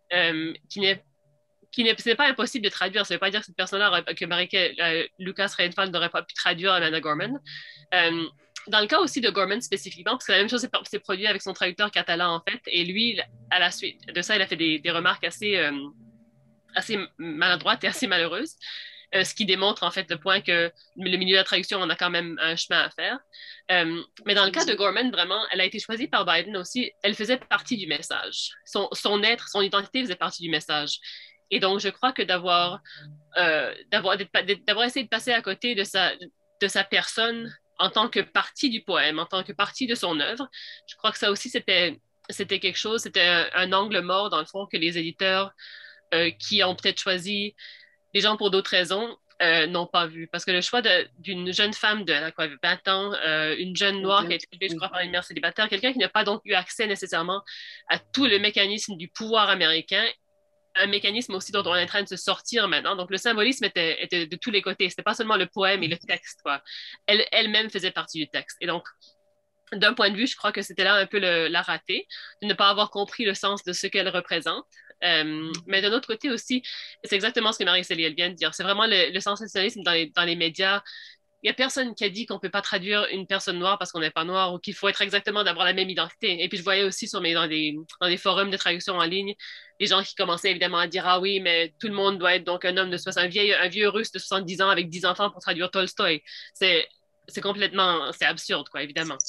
ce n'est pas impossible de traduire. Ça ne veut pas dire que cette personne-là, que Lucas Reinfeldt n'aurait pas pu traduire Amanda Gorman. Dans le cas aussi de Gorman spécifiquement, parce que la même chose s'est produit avec son traducteur catalan, en fait, et lui, à la suite de ça, il a fait des remarques assez maladroites et assez malheureuses. Ce qui démontre en fait le point que le milieu de la traduction, on a quand même un chemin à faire. Mais dans le cas de Gorman, vraiment, elle a été choisie par Biden aussi. Elle faisait partie du message. Son être, son identité faisait partie du message. Et donc, je crois que d'avoir essayé de passer à côté de sa personne en tant que partie du poème, en tant que partie de son œuvre, je crois que ça aussi, c'était quelque chose, c'était un angle mort, dans le fond, que les éditeurs qui ont peut-être choisi des gens pour d'autres raisons n'ont pas vu. Parce que le choix d'une jeune femme de 20 ans, une jeune noire qui a été élevée, je crois, par une mère célibataire, quelqu'un qui n'a pas donc eu accès nécessairement à tout le mécanisme du pouvoir américain, un mécanisme aussi dont on est en train de se sortir maintenant. Donc, le symbolisme était de tous les côtés. C'était pas seulement le poème et le texte, quoi. Elle-même faisait partie du texte. Et donc, d'un point de vue, je crois que c'était là un peu la ratée, de ne pas avoir compris le sens de ce qu'elle représente. Mais d'un autre côté aussi, c'est exactement ce que Marie-Célie vient de dire. C'est vraiment le sensationnalisme dans les médias. Il n'y a personne qui a dit qu'on ne peut pas traduire une personne noire parce qu'on n'est pas noir ou qu'il faut être exactement d'avoir la même identité. Et puis je voyais aussi dans des forums de traduction en ligne, des gens qui commençaient évidemment à dire ah oui, mais tout le monde doit être donc un homme un vieux russe de 70 ans avec 10 enfants pour traduire Tolstoï. C'est complètement, c'est absurde, quoi, évidemment.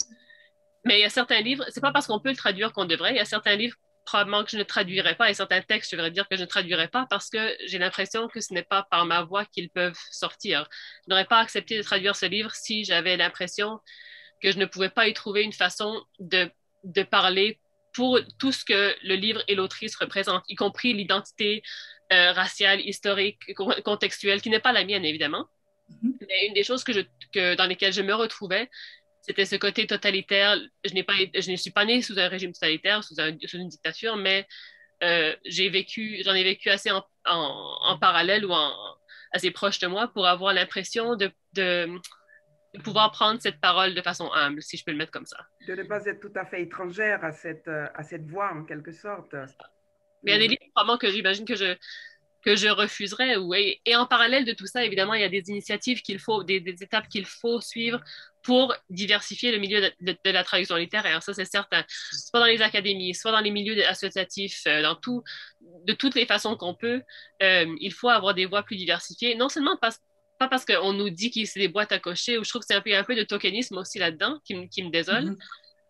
Mais il y a certains livres, c'est pas parce qu'on peut le traduire qu'on devrait. Il y a certains livres probablement que je ne traduirais pas et certains textes, je devrais dire que je ne traduirais pas parce que j'ai l'impression que ce n'est pas par ma voix qu'ils peuvent sortir. Je n'aurais pas accepté de traduire ce livre si j'avais l'impression que je ne pouvais pas y trouver une façon de parler pour tout ce que le livre et l'autrice représentent, y compris l'identité raciale, historique, contextuelle, qui n'est pas la mienne, évidemment. Mais une des choses dans lesquelles je me retrouvais, c'était ce côté totalitaire. Je ne suis pas née sous un régime totalitaire, sous une dictature, mais j'en ai vécu assez en parallèle ou assez proche de moi pour avoir l'impression de pouvoir prendre cette parole de façon humble, si je peux le mettre comme ça. De ne pas être tout à fait étrangère à cette voix, en quelque sorte. Mais il y a des livres, probablement, que j'imagine que que je refuserais. Et en parallèle de tout ça, évidemment, il y a des initiatives qu'il faut, des étapes qu'il faut suivre pour diversifier le milieu de la traduction littéraire. Ça, c'est certain. Soit dans les académies, soit dans les milieux associatifs, de toutes les façons qu'on peut, il faut avoir des voix plus diversifiées, non seulement pas parce qu'on nous dit que c'est des boîtes à cocher, ou je trouve que c'est un peu de tokenisme aussi là-dedans qui me désole,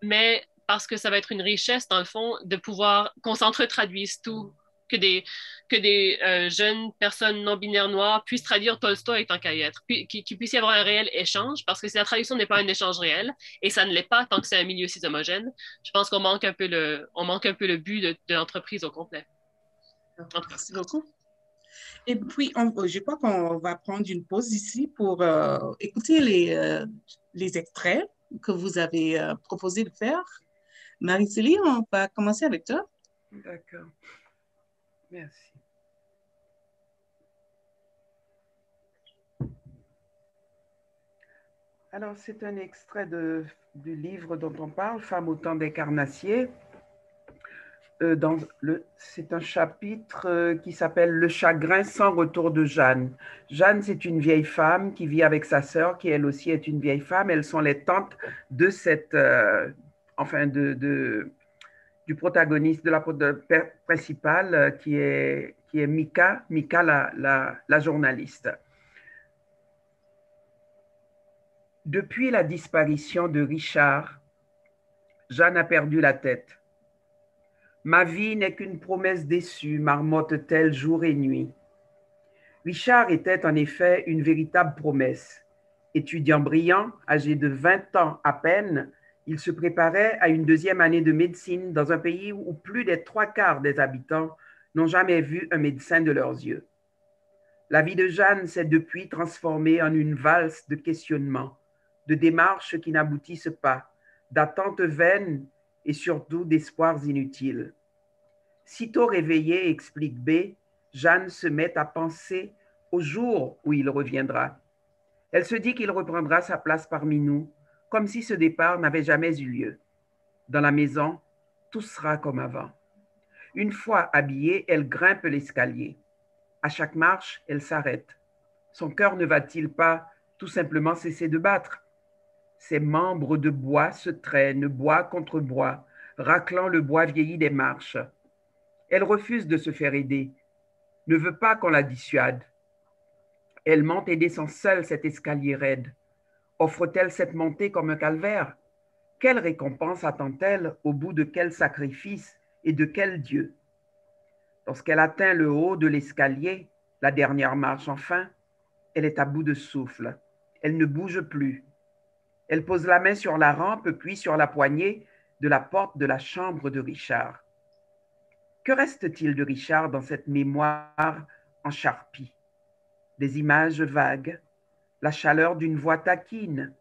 mais parce que ça va être une richesse, dans le fond, de pouvoir qu'on s'entre-traduise tout, que des jeunes personnes non-binaires noires puissent traduire Tolstoï tant qu'à y être, qu'il puisse y avoir un réel échange, parce que si la traduction n'est pas un échange réel, et ça ne l'est pas tant que c'est un milieu si homogène, je pense qu'on manque un peu le but de l'entreprise au complet. Merci beaucoup. Et puis, je crois qu'on va prendre une pause ici pour écouter les extraits que vous avez proposé de faire. Marie-Célie, on va commencer avec toi. D'accord. Merci. Alors, c'est un extrait du livre dont on parle, Femmes au temps des carnassiers. C'est un chapitre qui s'appelle Le chagrin sans retour de Jeanne. Jeanne, c'est une vieille femme qui vit avec sa sœur, qui elle aussi est une vieille femme. Elles sont les tantes de cette, du protagoniste, de la principale, qui est Mika, la journaliste. Depuis la disparition de Richard, Jeanne a perdu la tête. Ma vie n'est qu'une promesse déçue, marmotte-t-elle jour et nuit. Richard était en effet une véritable promesse. Étudiant brillant, âgé de 20 ans à peine, il se préparait à une deuxième année de médecine dans un pays où plus des 3/4 des habitants n'ont jamais vu un médecin de leurs yeux. La vie de Jeanne s'est depuis transformée en une valse de questionnements, de démarches qui n'aboutissent pas, d'attentes vaines et surtout d'espoirs inutiles. Sitôt réveillée, explique B, Jeanne se met à penser au jour où il reviendra. Elle se dit qu'il reprendra sa place parmi nous, comme si ce départ n'avait jamais eu lieu. Dans la maison, tout sera comme avant. Une fois habillée, elle grimpe l'escalier. À chaque marche, elle s'arrête. Son cœur ne va-t-il pas tout simplement cesser de battre? Ses membres de bois se traînent, bois contre bois, raclant le bois vieilli des marches. Elle refuse de se faire aider, ne veut pas qu'on la dissuade. Elle monte et descend seule cet escalier raide. Offre-t-elle cette montée comme un calvaire? Quelle récompense attend-elle au bout de quel sacrifice et de quel Dieu? Lorsqu'elle atteint le haut de l'escalier, la dernière marche enfin, elle est à bout de souffle. Elle ne bouge plus. Elle pose la main sur la rampe, puis sur la poignée de la porte de la chambre de Richard. Que reste-t-il de Richard dans cette mémoire en charpie? Des images vagues, la chaleur d'une voix taquine.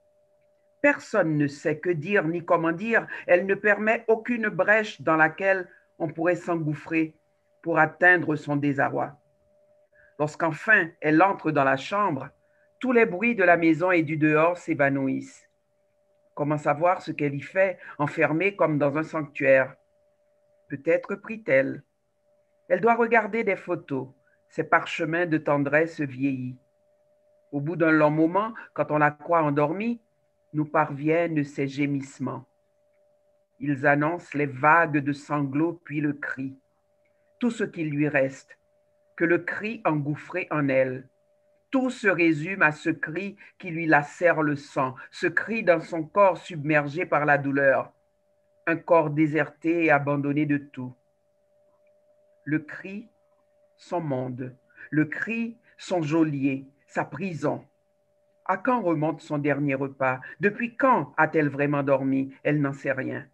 Personne ne sait que dire ni comment dire. Elle ne permet aucune brèche dans laquelle on pourrait s'engouffrer pour atteindre son désarroi. Lorsqu'enfin elle entre dans la chambre, tous les bruits de la maison et du dehors s'évanouissent. Comment savoir ce qu'elle y fait, enfermée comme dans un sanctuaire? Peut-être prit-elle. Elle doit regarder des photos, ses parchemins de tendresse vieillis. Au bout d'un long moment, quand on la croit endormie, nous parviennent ses gémissements. Ils annoncent les vagues de sanglots puis le cri. Tout ce qui lui reste, que le cri engouffré en elle. Tout se résume à ce cri qui lui lacère le sang, ce cri dans son corps submergé par la douleur. Un corps déserté et abandonné de tout. Le cri, son monde. Le cri, son geôlier, sa prison. À quand remonte son dernier repas? Depuis quand a-t-elle vraiment dormi? Elle n'en sait rien.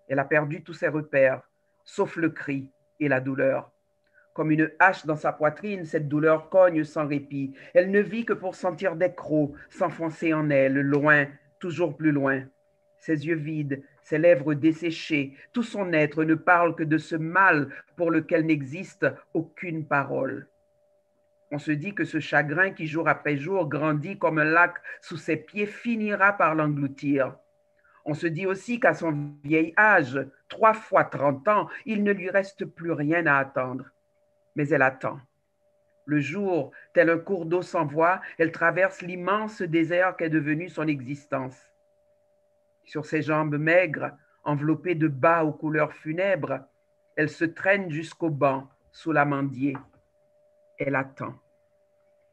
Elle a perdu tous ses repères, sauf le cri et la douleur. Comme une hache dans sa poitrine, cette douleur cogne sans répit. Elle ne vit que pour sentir des crocs s'enfoncer en elle, loin, toujours plus loin. Ses yeux vides, ses lèvres desséchées, tout son être ne parle que de ce mal pour lequel n'existe aucune parole. On se dit que ce chagrin qui, jour après jour, grandit comme un lac sous ses pieds, finira par l'engloutir. On se dit aussi qu'à son vieil âge, 3 fois 30 ans, il ne lui reste plus rien à attendre. Mais elle attend. Le jour, tel un cours d'eau sans voix, elle traverse l'immense désert qu'est devenu son existence. Sur ses jambes maigres, enveloppées de bas aux couleurs funèbres, elle se traîne jusqu'au banc, sous l'amandier. Elle attend.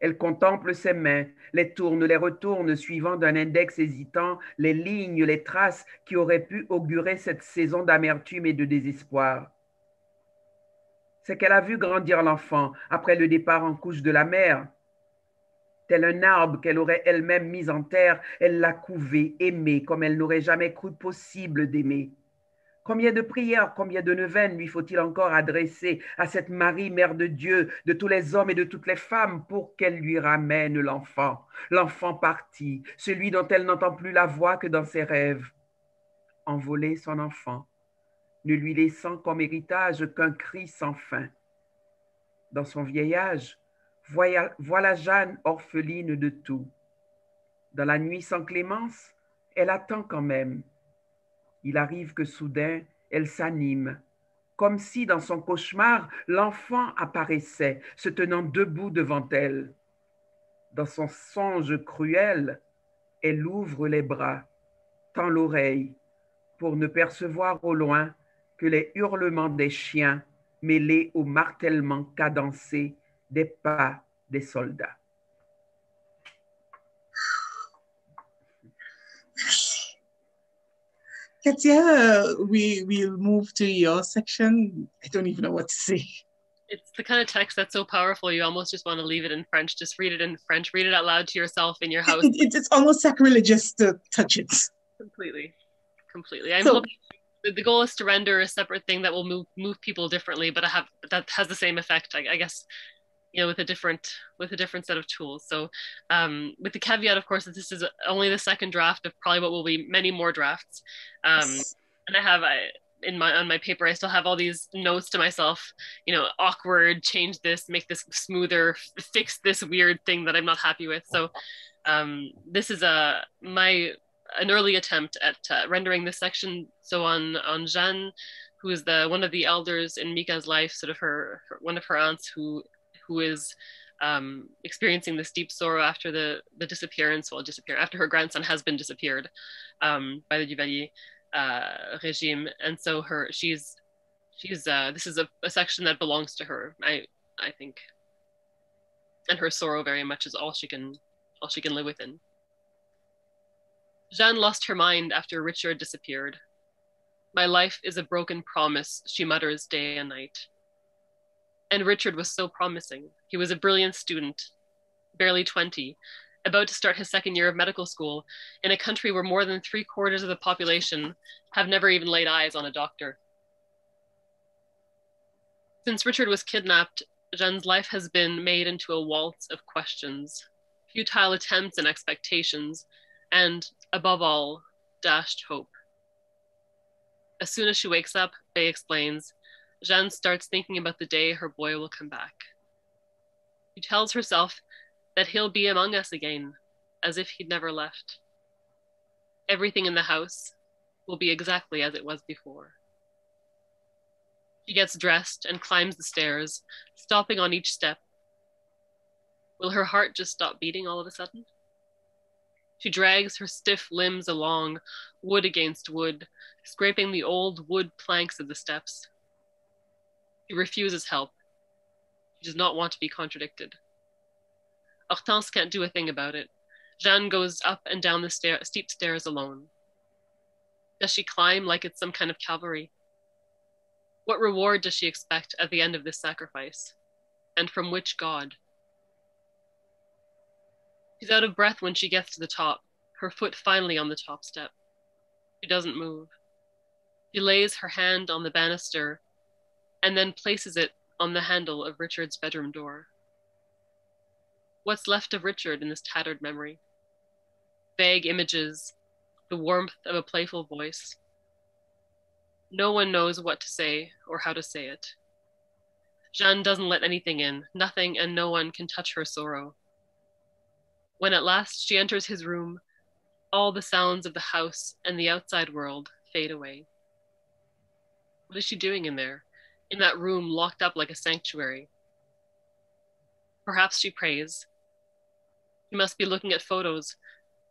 Elle contemple ses mains, les tourne, les retourne, suivant d'un index hésitant les lignes, les traces qui auraient pu augurer cette saison d'amertume et de désespoir. C'est qu'elle a vu grandir l'enfant après le départ en couche de la mère. Tel un arbre qu'elle aurait elle-même mis en terre, elle l'a couvé, aimé, comme elle n'aurait jamais cru possible d'aimer. Combien de prières, combien de neuvaines lui faut-il encore adresser à cette Marie, Mère de Dieu, de tous les hommes et de toutes les femmes, pour qu'elle lui ramène l'enfant parti, celui dont elle n'entend plus la voix que dans ses rêves. Envoler son enfant, ne lui laissant comme héritage qu'un cri sans fin. Dans son vieil âge, voilà Jeanne orpheline de tout. Dans la nuit sans clémence, elle attend quand même. Il arrive que soudain, elle s'anime, comme si dans son cauchemar, l'enfant apparaissait, se tenant debout devant elle. Dans son songe cruel, elle ouvre les bras, tend l'oreille, pour ne percevoir au loin que les hurlements des chiens mêlés au martèlement cadencé des pas des soldats. Katia, we'll move to your section. I don't even know what to say. It's the kind of text that's so powerful, you almost just want to leave it in French. Just read it in French. Read it out loud to yourself in your house. It's almost sacrilegious to touch it. Completely. I'm hoping the goal is to render a separate thing that will move people differently, but that has the same effect, I guess, with a different set of tools. So with the caveat, of course, that this is only the second draft of probably what will be many more drafts. And I have on my paper, I still have all these notes to myself, awkward, change this, make this smoother, fix this weird thing that I'm not happy with. So this is an early attempt at rendering this section. So on Jeanne, who is one of the elders in Mika's life, sort of one of her aunts who is experiencing this deep sorrow after the disappearance, after her grandson has been disappeared by the Duvalier regime, and so she's this is a section that belongs to her, I think, and her sorrow very much is all she can live within. Jeanne lost her mind after Richard disappeared. My life is a broken promise, she mutters day and night. And Richard was so promising. He was a brilliant student, barely 20, about to start his second year of medical school in a country where more than 3/4 of the population have never even laid eyes on a doctor. Since Richard was kidnapped, Jeanne's life has been made into a waltz of questions, futile attempts and expectations, and, above all, dashed hope. As soon as she wakes up, Faye explains, Jeanne starts thinking about the day her boy will come back. She tells herself that he'll be among us again, as if he'd never left. Everything in the house will be exactly as it was before. She gets dressed and climbs the stairs, stopping on each step. Will her heart just stop beating all of a sudden? She drags her stiff limbs along, wood against wood, scraping the old wood planks of the steps. She refuses help. She does not want to be contradicted. Hortense can't do a thing about it. Jeanne goes up and down the steep stairs alone. Does she climb like it's some kind of cavalry? What reward does she expect at the end of this sacrifice? And from which god? She's out of breath when she gets to the top, her foot finally on the top step. She doesn't move. She lays her hand on the banister and then places it on the handle of Richard's bedroom door. What's left of Richard in this tattered memory? Vague images, the warmth of a playful voice. No one knows what to say or how to say it. Jeanne doesn't let anything in. Nothing and no one can touch her sorrow. When at last she enters his room, all the sounds of the house and the outside world fade away. What is she doing in there? In that room locked up like a sanctuary? Perhaps she prays. She must be looking at photos,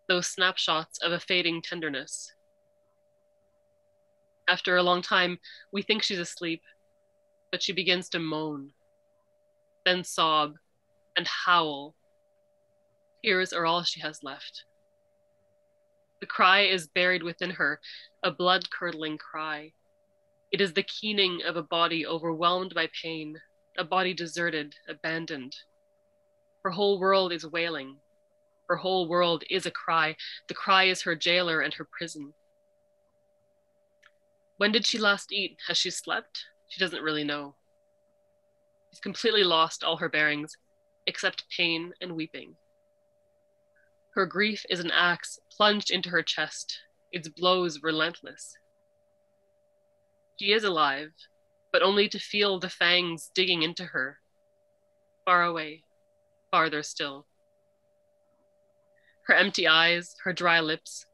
those snapshots of a fading tenderness. After a long time, we think she's asleep, but she begins to moan, then sob and howl. Tears are all she has left. The cry is buried within her, a blood-curdling cry. It is the keening of a body overwhelmed by pain, a body deserted, abandoned. Her whole world is wailing. Her whole world is a cry. The cry is her jailer and her prison. When did she last eat? Has she slept? She doesn't really know. She's completely lost all her bearings, except pain and weeping. Her grief is an axe plunged into her chest, its blows relentless. She is alive, but only to feel the fangs digging into her. Far away, farther still. Her empty eyes, her dry lips,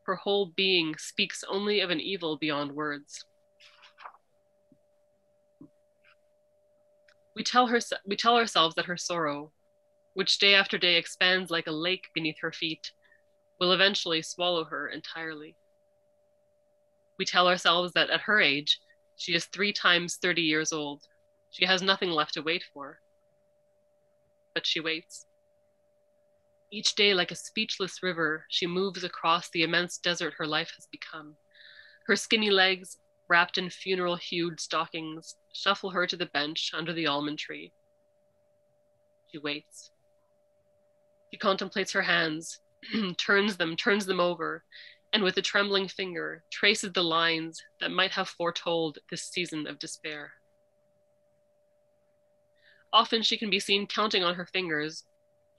her whole being speaks only of an evil beyond words. We tell ourselves that her sorrow, which day after day expands like a lake beneath her feet, will eventually swallow her entirely. We tell ourselves that at her age, she is 3 times 30 years old. She has nothing left to wait for. But she waits. Each day, like a speechless river, she moves across the immense desert her life has become. Her skinny legs, wrapped in funeral-hued stockings, shuffle her to the bench under the almond tree. She waits. She contemplates her hands, turns them over, and with a trembling finger, traces the lines that might have foretold this season of despair. Often she can be seen counting on her fingers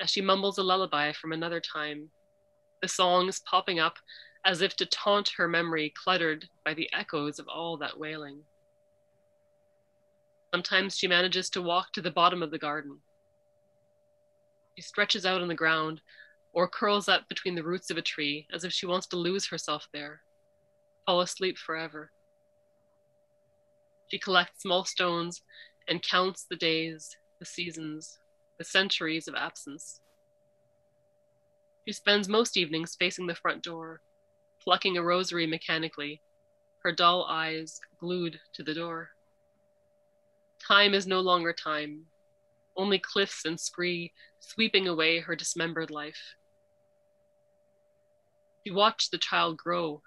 as she mumbles a lullaby from another time, the songs popping up as if to taunt her memory cluttered by the echoes of all that wailing. Sometimes she manages to walk to the bottom of the garden. She stretches out on the ground or curls up between the roots of a tree as if she wants to lose herself there, fall asleep forever. She collects small stones and counts the days, the seasons, the centuries of absence. She spends most evenings facing the front door, plucking a rosary mechanically, her dull eyes glued to the door. Time is no longer time, only cliffs and scree sweeping away her dismembered life. She watched the child grow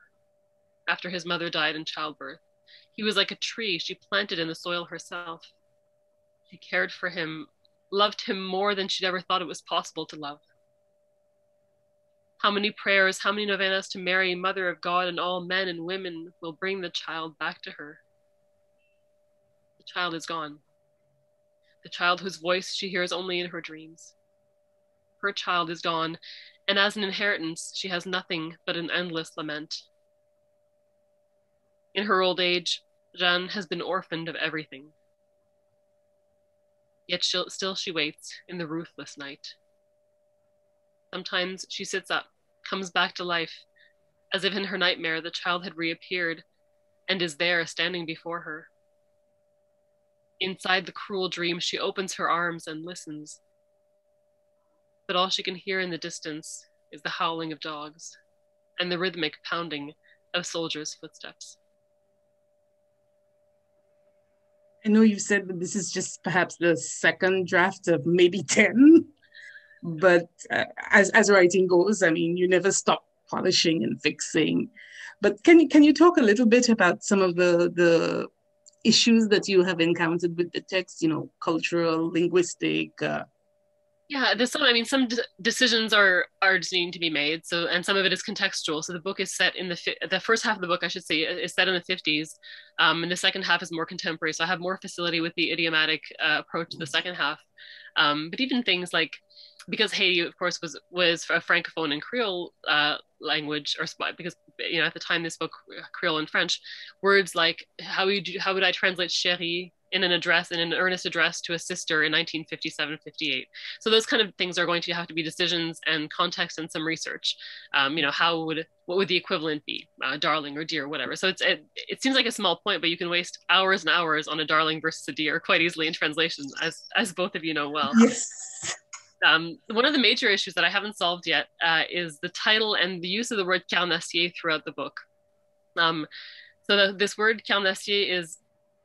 after his mother died in childbirth. He was like a tree she planted in the soil herself. She cared for him, loved him more than she'd ever thought it was possible to love. How many prayers, how many novenas to Mary, Mother of God and all men and women, will bring the child back to her? The child is gone. The child whose voice she hears only in her dreams. Her child is gone, and as an inheritance, she has nothing but an endless lament. In her old age, Jeanne has been orphaned of everything. Yet still she waits in the ruthless night. Sometimes she sits up, comes back to life, as if in her nightmare the child had reappeared and is there standing before her. Inside the cruel dream, she opens her arms and listens. But all she can hear in the distance is the howling of dogs and the rhythmic pounding of soldiers' footsteps. I know you said that this is just perhaps the second draft of maybe 10, but as writing goes, I mean, you never stop polishing and fixing. But can you talk a little bit about some of the issues that you have encountered with the text, cultural, linguistic? Yeah, some decisions are just needing to be made. So, and some of it is contextual. So the book is set in the first half of the book, I should say, is set in the 50s, and the second half is more contemporary. So I have more facility with the idiomatic approach to the second half. But even things like, because Haiti, of course, was a francophone and Creole language, or because at the time they spoke Creole and French, words like how would I translate chérie in an earnest address to a sister in 1957-58. So those kind of things are going to have to be decisions and context and some research. You know, what would the equivalent be? Darling or dear, whatever. So it seems like a small point, but you can waste hours and hours on a darling versus a dear quite easily in translation, as both of you know well. Yes. One of the major issues that I haven't solved yet is the title and the use of the word carnassier throughout the book. So this word carnassier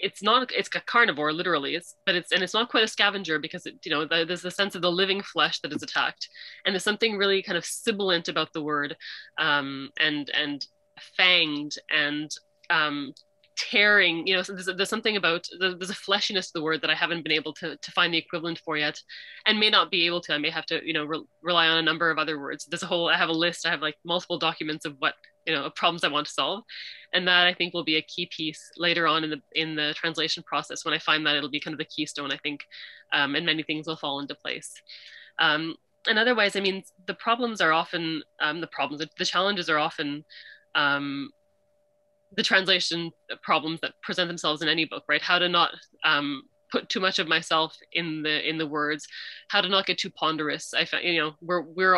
it's a carnivore literally, but it's not quite a scavenger because there's the sense of the living flesh that is attacked, and there's something really kind of sibilant about the word, and fanged and tearing, so there's something about, there's a fleshiness to the word that I haven't been able to find the equivalent for yet, and may not be able to. I may have to, rely on a number of other words. I have a list, I have like multiple documents of what, of problems I want to solve. And that I think will be a key piece later on in the translation process. When I find that, it'll be kind of the keystone, I think, and many things will fall into place. And otherwise, I mean, the problems are often, the challenges are often, the translation problems that present themselves in any book, right? How to not put too much of myself in the words, how to not get too ponderous. I find, we're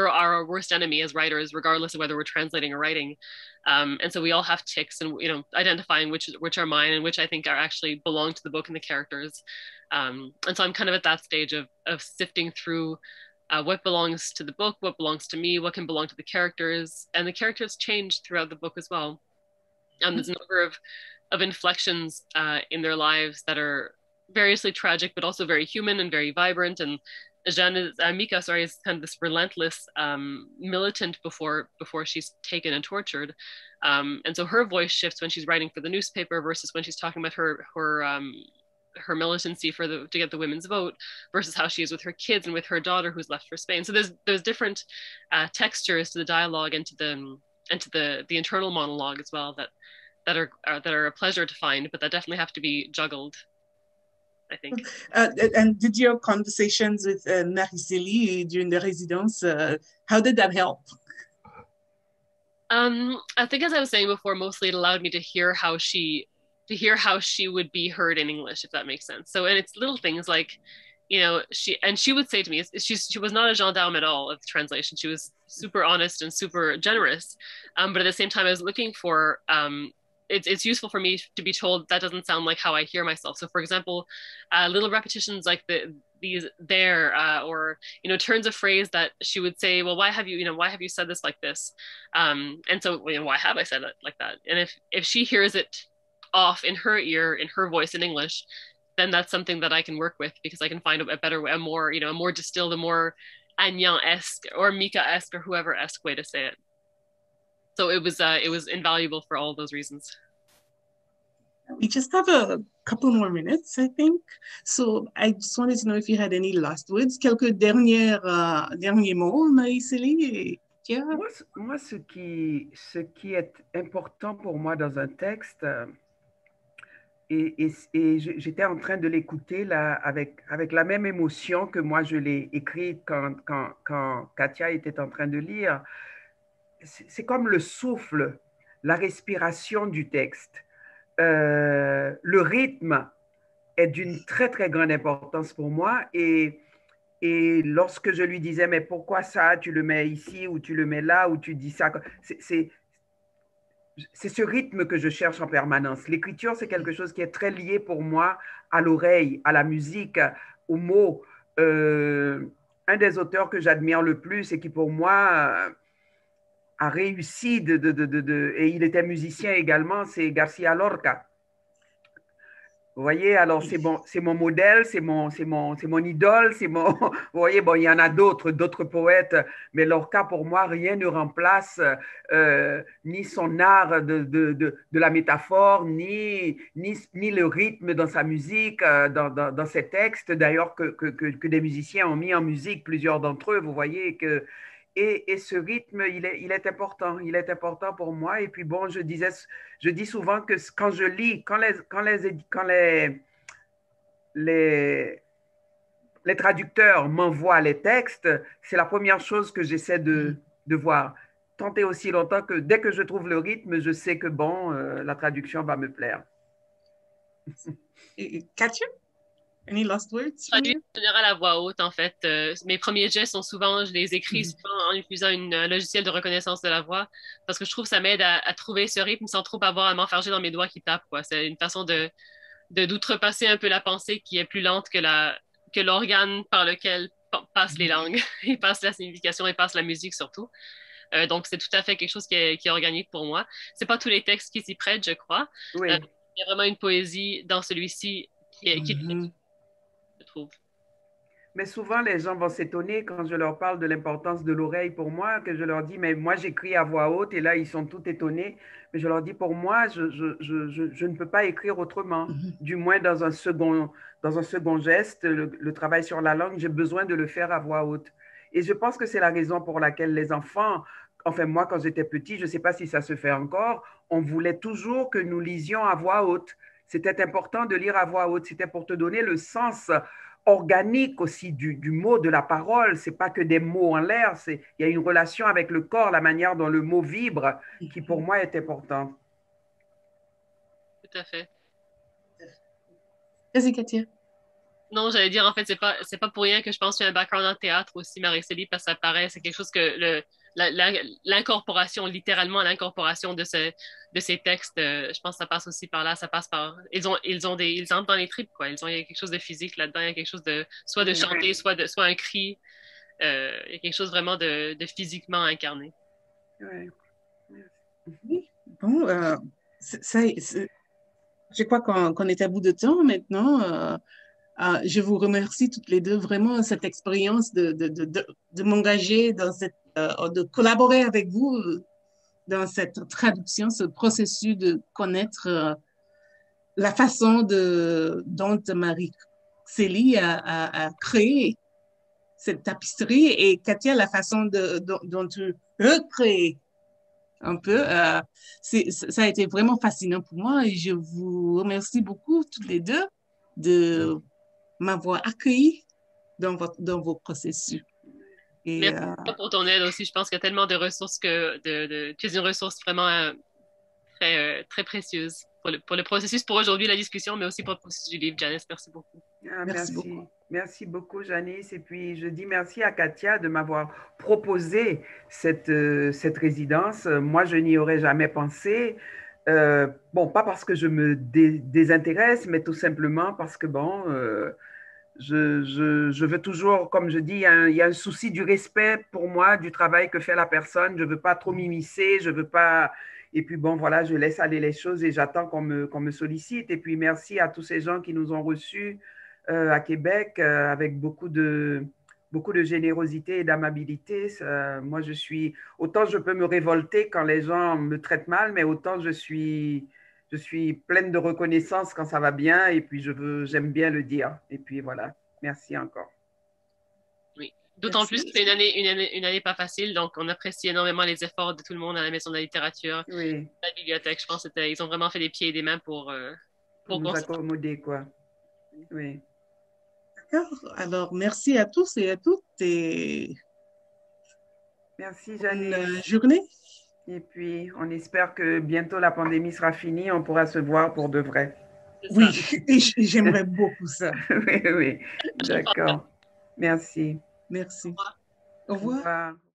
our worst enemy as writers, regardless of whether we're translating or writing. And so we all have tics, and identifying which are mine and which I think are actually belong to the book and the characters. And so I'm kind of at that stage of sifting through what belongs to the book, what belongs to me, what can belong to the characters. And the characters change throughout the book as well. There's a number of inflections in their lives that are variously tragic, but also very human and very vibrant. And Mika is kind of this relentless militant before she's taken and tortured. And so her voice shifts when she's writing for the newspaper versus when she's talking about her militancy to get the women's vote, versus how she is with her kids and with her daughter who's left for Spain. So there's different textures to the dialogue and to the internal monologue as well that are a pleasure to find, but that definitely have to be juggled, I think. And did your conversations with Nariceli during the residence, how did that help? I think, as I was saying before, mostly it allowed me to hear how she would be heard in English, if that makes sense. So, and it's little things like, she would say to me, she was not a gendarme at all of the translation. She was super honest and super generous. But at the same time, I was looking for, it's useful for me to be told that doesn't sound like how I hear myself. So for example, little repetitions like these there, or, turns of phrase that she would say, well, why have you said this like this? And so, why have I said it like that? And if she hears it off in her ear, in her voice in English, then that's something that I can work with, because I can find a better way, a more distilled, a more Agnan-esque or Mika-esque or whoever-esque way to say it. So it was invaluable for all of those reasons. We just have a couple more minutes, I think. So I just wanted to know if you had any last words, quelques derniers mots, Marie-Célie. Moi, ce qui est important pour moi dans un texte, et j'étais en train de l'écouter là avec la même émotion que moi je l'ai écrit quand Katia était en train de lire. C'est comme le souffle, la respiration du texte. Le rythme est d'une très, très grande importance pour moi. Et lorsque je lui disais, mais pourquoi ça, tu le mets ici ou tu le mets là ou tu dis ça, c'est ce rythme que je cherche en permanence. L'écriture, c'est quelque chose qui est très lié pour moi à l'oreille, à la musique, aux mots. Un des auteurs que j'admire le plus et qui pour moi a réussi, et il était musicien également, c'est García Lorca. Vous voyez, alors c'est mon modèle, c'est mon idole, vous voyez, bon, il y en a d'autres poètes, mais Lorca, pour moi, rien ne remplace ni son art de la métaphore, ni le rythme dans sa musique, dans ses textes, d'ailleurs, que des musiciens ont mis en musique, plusieurs d'entre eux, vous voyez, et ce rythme, il est important pour moi. Et puis bon, je dis souvent que quand je lis, quand les traducteurs m'envoient les textes, c'est la première chose que j'essaie de voir. Tant et aussi longtemps que dès que je trouve le rythme, je sais que bon, la traduction va me plaire. Katia, any last words from Traduire you? en général à voix haute, en fait. Mes premiers gestes sont souvent, je les écris Mhm. souvent en utilisant un logiciel de reconnaissance de la voix parce que je trouve que ça m'aide à trouver ce rythme sans trop avoir à m'enfarger dans mes doigts qui tapent, quoi. C'est une façon d'outrepasser un peu la pensée qui est plus lente que l'organe par lequel passent les langues et passe la signification et passe la musique surtout. Donc, c'est tout à fait quelque chose qui est organique pour moi. C'est pas tous les textes qui s'y prêtent, je crois. Euh, Oui. il y a vraiment une poésie dans celui-ci qui est très, Mhm. je trouve. Mais souvent, les gens vont s'étonner quand je leur parle de l'importance de l'oreille pour moi, que je leur dis, mais moi, j'écris à voix haute, et là, ils sont tout étonnés. Mais je leur dis, pour moi, je ne peux pas écrire autrement. Mhm. Du moins, dans un second geste, le travail sur la langue, j'ai besoin de le faire à voix haute. Et je pense que c'est la raison pour laquelle les enfants, enfin, moi, quand j'étais petit, je ne sais pas si ça se fait encore, on voulait toujours que nous lisions à voix haute. C'était important de lire à voix haute. C'était pour te donner le sens organique aussi du mot, de la parole. C'est pas que des mots en l'air, il y a une relation avec le corps, la manière dont le mot vibre, qui pour moi est importante. Tout à fait. Vas-y, Katia. Non, j'allais dire, en fait, c'est pas pour rien que je pense qu'il y a un background en théâtre aussi, Marie-Célie, parce que ça paraît, c'est quelque chose que l'incorporation, littéralement l'incorporation de ces textes, je pense que ça passe aussi par là, ça passe par, ils entrent dans les tripes, quoi. Il y a quelque chose de physique là-dedans, il y a quelque chose soit de Oui, chanter, soit un cri, il y a quelque chose vraiment de physiquement incarné. oui. Oui. Bon, je crois qu'on est à bout de temps maintenant. Je vous remercie toutes les deux, vraiment, cette expérience de m'engager dans de collaborer avec vous dans cette traduction, ce processus de connaître la façon dont Marie-Célie a créé cette tapisserie et Katia, la façon dont tu recrées un peu. Ça a été vraiment fascinant pour moi et je vous remercie beaucoup toutes les deux de m'avoir accueilli dans vos processus. Et Merci pour ton aide aussi. Je pense qu'il y a tellement de ressources tu es une ressource vraiment très précieuse pour le processus, pour aujourd'hui, la discussion, mais aussi pour le processus du livre. Janice, merci beaucoup. Ah, merci beaucoup. merci. Merci beaucoup, Janice. Et puis, je dis merci à Katia de m'avoir proposé cette résidence. Moi, je n'y aurais jamais pensé. Bon, pas parce que je me désintéresse, mais tout simplement parce que, bon, je veux toujours, comme je dis, il y a un souci du respect pour moi, du travail que fait la personne. Je ne veux pas trop m'immiscer, je veux pas. Et puis bon, voilà, je laisse aller les choses et j'attends qu'on me sollicite. Et puis merci à tous ces gens qui nous ont reçus à Québec avec beaucoup de générosité et d'amabilité. Moi, autant je peux me révolter quand les gens me traitent mal, mais autant je suis pleine de reconnaissance quand ça va bien et puis j'aime bien le dire. Et puis voilà, merci encore. Oui. D'autant plus que Merci. c'est une année pas facile, donc on apprécie énormément les efforts de tout le monde à la Maison de la littérature, Oui, la bibliothèque. Je pense qu'ils ont vraiment fait des pieds et des mains pour pour nous construire. accommoder, quoi. Oui, D'accord. Alors, merci à tous et à toutes et merci bonne Janice. journée. Et puis, on espère que bientôt la pandémie sera finie, on pourra se voir pour de vrai. C'est Oui, ça. et j'aimerais beaucoup ça. Oui, oui, Je le pense. d'accord. Merci. Merci. Au revoir. Au Au revoir. revoir.